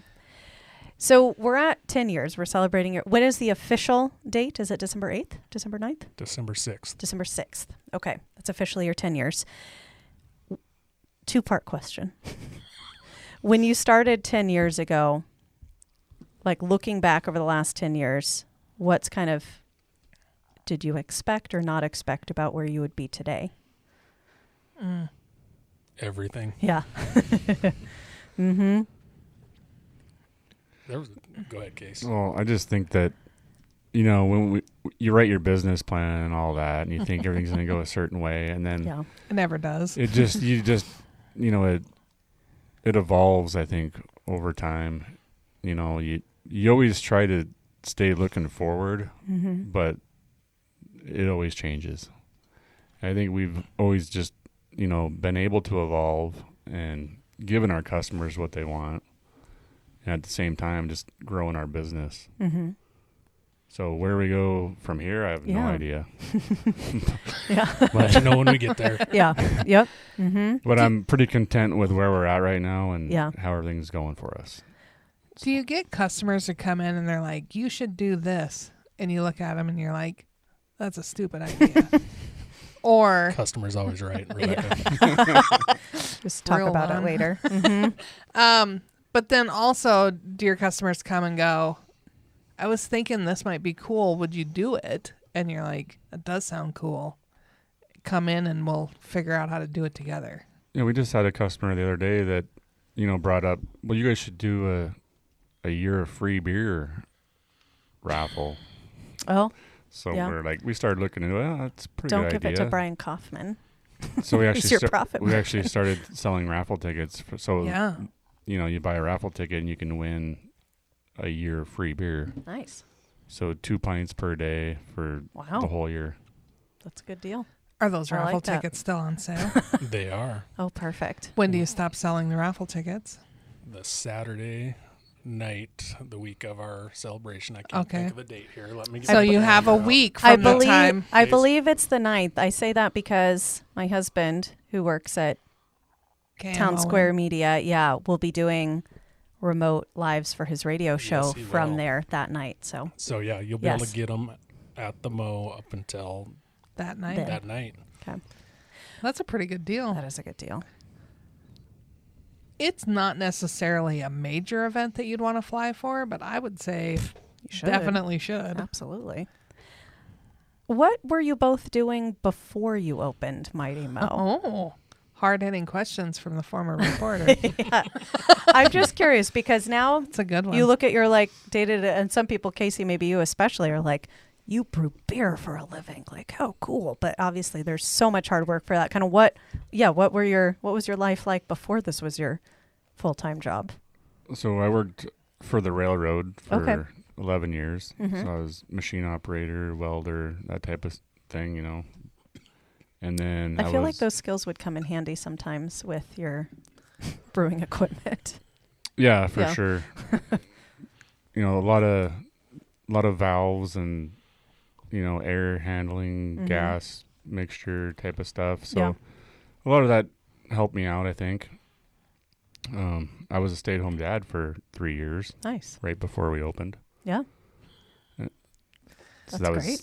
So we're at 10 years. We're celebrating it. When is the official date? Is it December 8th? December 9th? December 6th. December 6th. Okay. That's officially your 10 years. Two-part question. When you started 10 years ago, like looking back over the last 10 years, what's kind of, did you expect or not expect about where you would be today? Everything. Yeah. Mm-hmm. Go ahead, Case. Well, I just think that, when you write your business plan and all that, and you think everything's going to go a certain way, and then Yeah. It never does. it evolves, I think, over time. You always try to stay looking forward, Mm-hmm. but it always changes. I think we've always just, been able to evolve and given our customers what they want, and at the same time just growing our business. Mm-hmm. So where we go from here, I have no Yeah. idea. Yeah. Let you know when we get there. Yeah. Yep. Mm-hmm. But I'm pretty content with where we're at right now and Yeah. how everything's going for us. Do you get customers who come in and they're like, you should do this? And you look at them and you're like, that's a stupid idea. Or, Customer's always right, Rebecca. Just talk Real about one. it later. Mm-hmm. but then also, do your customers come and go, I was thinking this might be cool. Would you do it? And you're like, it does sound cool. Come in and we'll figure out how to do it together. We just had a customer the other day that, brought up, well, you guys should do a year of free beer raffle. Oh, So Yeah. we started looking into it. That's a pretty don't good give idea. it to Brian Kaufman. So we He's actually your profit we margin. actually started selling raffle tickets. So Yeah. you buy a raffle ticket and you can win a year of free beer. Nice. So 2 pints per day for Wow. the whole year. That's a good deal. Are those I like raffle that. tickets still on sale? They are. Oh, perfect. When do you stop selling the raffle tickets? The Saturday night, the week of our celebration. I can't Okay. think of a date here. Let me get So the you have a calendar out. week I from the believe time. I Days. believe it's the 9th. I say that because my husband, who works at Town Square Media, will be doing remote lives for his radio show Yes, he from will. there that night. So So yeah, you'll be able Yes. to get them at the Mo up until that night. Then. that night. That's a pretty good deal. that is a good deal. It's not necessarily a major event that you'd want to fly for, but I would say You should definitely should. Absolutely. What were you both doing before you opened Mighty Mo? Oh, hard-hitting questions from the former reporter. Yeah. I'm just curious because now It's a good one. you look at your day-to-day, and some people, Casey, maybe you especially, are like, you brew beer for a living. Like, how cool. But obviously there's so much hard work for that. Kind of what was your life like before this was your full-time job? So I worked for the railroad for Okay. 11 years. Mhm. So I was machine operator, welder, that type of thing, And then I feel like was- those skills would come in handy sometimes with your brewing equipment. Yeah, for Yeah. sure. A lot of valves and air handling, Mhm. gas mixture type of stuff. So Yeah. a lot of that helped me out, I think. I was a stay-at-home dad for 3 years Nice. right before we opened. Yeah. So That's that was great.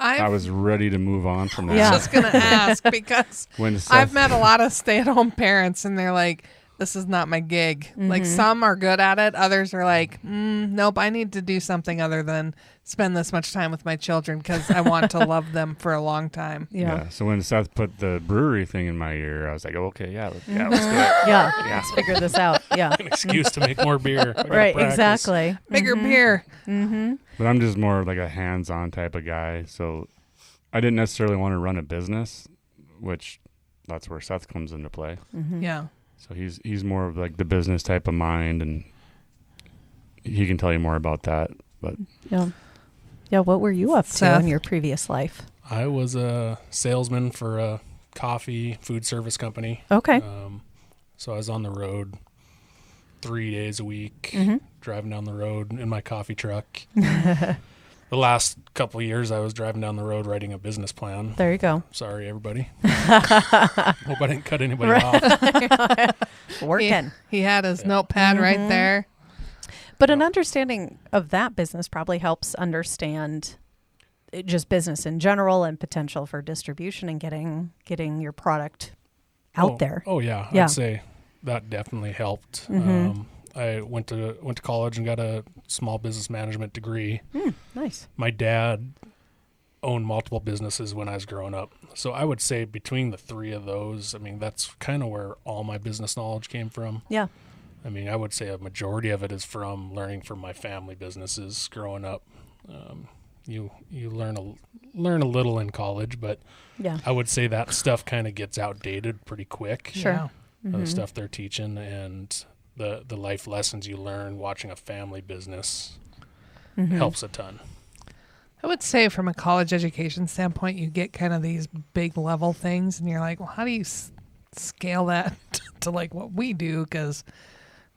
I was ready to move on from that. Yeah. just going to ask because When I've Seth- met a lot of stay-at-home parents and they're like, this is not my gig. Like Mhm. some are good at it. Others are like, nope, I need to do something other than spend this much time with my children because I want to love them for a long time. Yeah. So when Seth put the brewery thing in my ear, I was like, oh, okay, let's do it. Yeah. Yeah. Let's figure this out. Yeah. An excuse to make more beer. I gotta Right. practice. Exactly. Bigger beer. Mm-hmm. But I'm just more like a hands-on type of guy. So I didn't necessarily want to run a business, which that's where Seth comes into play. Mm-hmm. Yeah. So he's more of like the business type of mind, and he can tell you more about that. But Yeah. Yeah. What were you up to Seth? in your previous life? I was a salesman for a coffee food service company. Okay. So I was on the road 3 days a week, Mm-hmm. driving down the road in my coffee truck. The last couple of years, I was driving down the road writing a business plan. There you go. Sorry, everybody. Hope I didn't cut anybody off. Working. He had his notepad right there. But an understanding of that business probably helps understand just business in general and potential for distribution and getting your product out there. Oh yeah, Yeah. I'd say that definitely helped. I went to college and got a small business management degree. Nice. My dad owned multiple businesses when I was growing up. So I would say between the three of those, I mean, that's kind of where all my business knowledge came from. Yeah. I mean, I would say a majority of it is from learning from my family businesses growing up. You learn a little in college, but Yeah. I would say that stuff kind of gets outdated pretty quick. Sure. Yeah. The stuff they're teaching and the life lessons you learn watching a family business helps a ton. I would say from a college education standpoint, you get kind of these big level things and you're like, well, how do you scale that to like what we do? Because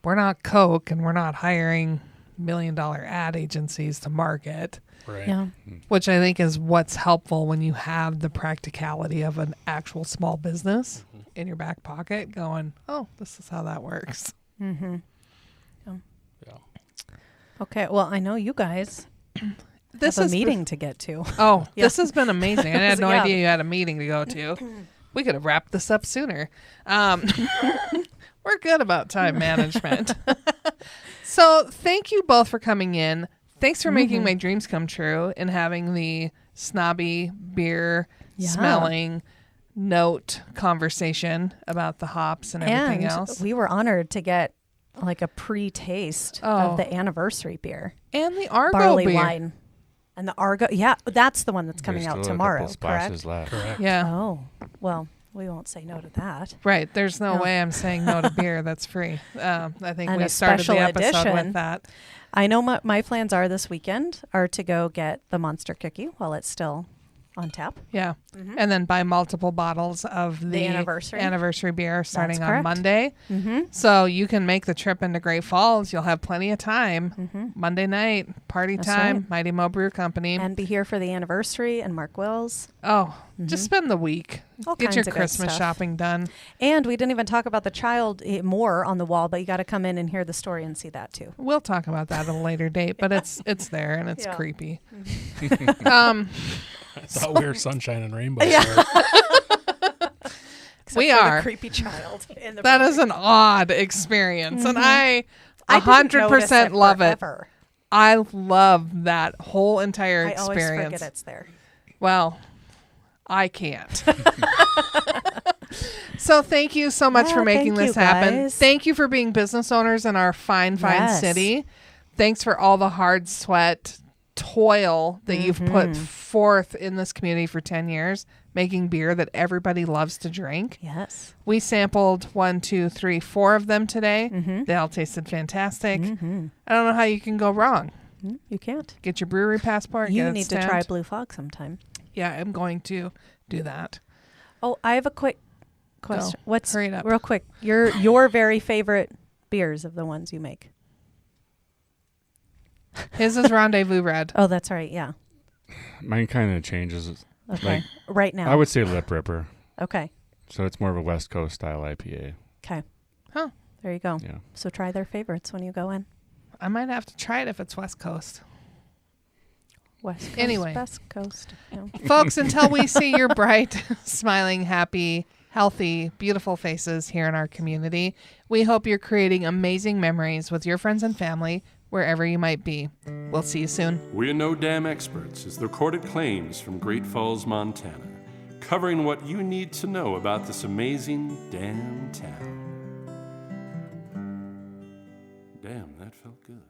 we're not Coke and we're not hiring $1 million ad agencies to market, Right. Yeah. which I think is what's helpful when you have the practicality of an actual small business in your back pocket going, oh, this is how that works. Mm-hmm. Yeah. Okay. Well, I know you guys This have a is meeting to get to. Oh, Yeah. this has been amazing. I had no Yeah. idea you had a meeting to go to. We could have wrapped this up sooner. We're good about time management. So thank you both for coming in. Thanks for making my dreams come true and having the snobby beer Yeah. smelling note conversation about the hops and everything And else. we were honored to get like a pre-taste Oh. of the anniversary beer, And the Argo barley beer. wine, and the Argo. Yeah, that's the one that's coming There's out still a tomorrow. couple splashes Correct. left. Correct. Yeah. Oh, well, we won't say no to that. Right. There's no No. way I'm saying no to beer. That's free. I think And we a started the special episode edition. with that. I know my plans are this weekend are to go get the Monster Cookie while it's still on tap. Yeah. And then buy multiple bottles of the anniversary. beer starting on correct. Monday. Mm-hmm. So you can make the trip into Great Falls. You'll have plenty of time. Monday night, party That's time, right. Mighty Mo Brew Company. And be here for the anniversary and Mark Wills. Just spend the week. All Get kinds your of good Christmas stuff. shopping done. And we didn't even talk about the child more on the wall, but you got to come in and hear the story and see that too. We'll talk about that at a later date, but it's there and it's Yeah. creepy. I thought we were sunshine and rainbows. Yeah. there. We for the are. creepy child in the That room. is an odd experience, and I didn't 100% notice love it. forever. I love that whole entire I always experience. forget it's there. Well, I can't. So thank you so much Yeah, for making thank this you, happen. guys. Thank you for being business owners in our fine Yes. city. Thanks for all the hard sweat, toil that you've put forth in this community for 10 years, making beer that everybody loves to drink. Yes. We sampled 1, 2, 3, 4 of them today. They all tasted fantastic. I don't know how you can go wrong. You can't. Get your brewery passport. You get it need to stamped. try Blue Fog sometime. Yeah, I'm going to do that. Oh, I have a quick question. Go. What's Hurry it up. real quick? Your very favorite beers of the ones you make? His is Rendezvous Red. Oh, that's right. Yeah. Mine kind of changes. Okay. Like, Right now. I would say Lip Ripper. Okay. So it's more of a West Coast style IPA. Okay. Huh. There you go. Yeah. So try their favorites when you go in. I might have to try it if it's West Coast. West Coast, Anyway. West Coast. Yeah. Folks, until we see your bright, smiling, happy, healthy, beautiful faces here in our community, we hope you're creating amazing memories with your friends and family wherever you might be. We'll see you soon. We're No Dam Experts is the recorded claims from Great Falls, Montana, covering what you need to know about this amazing damn town. Damn, that felt good.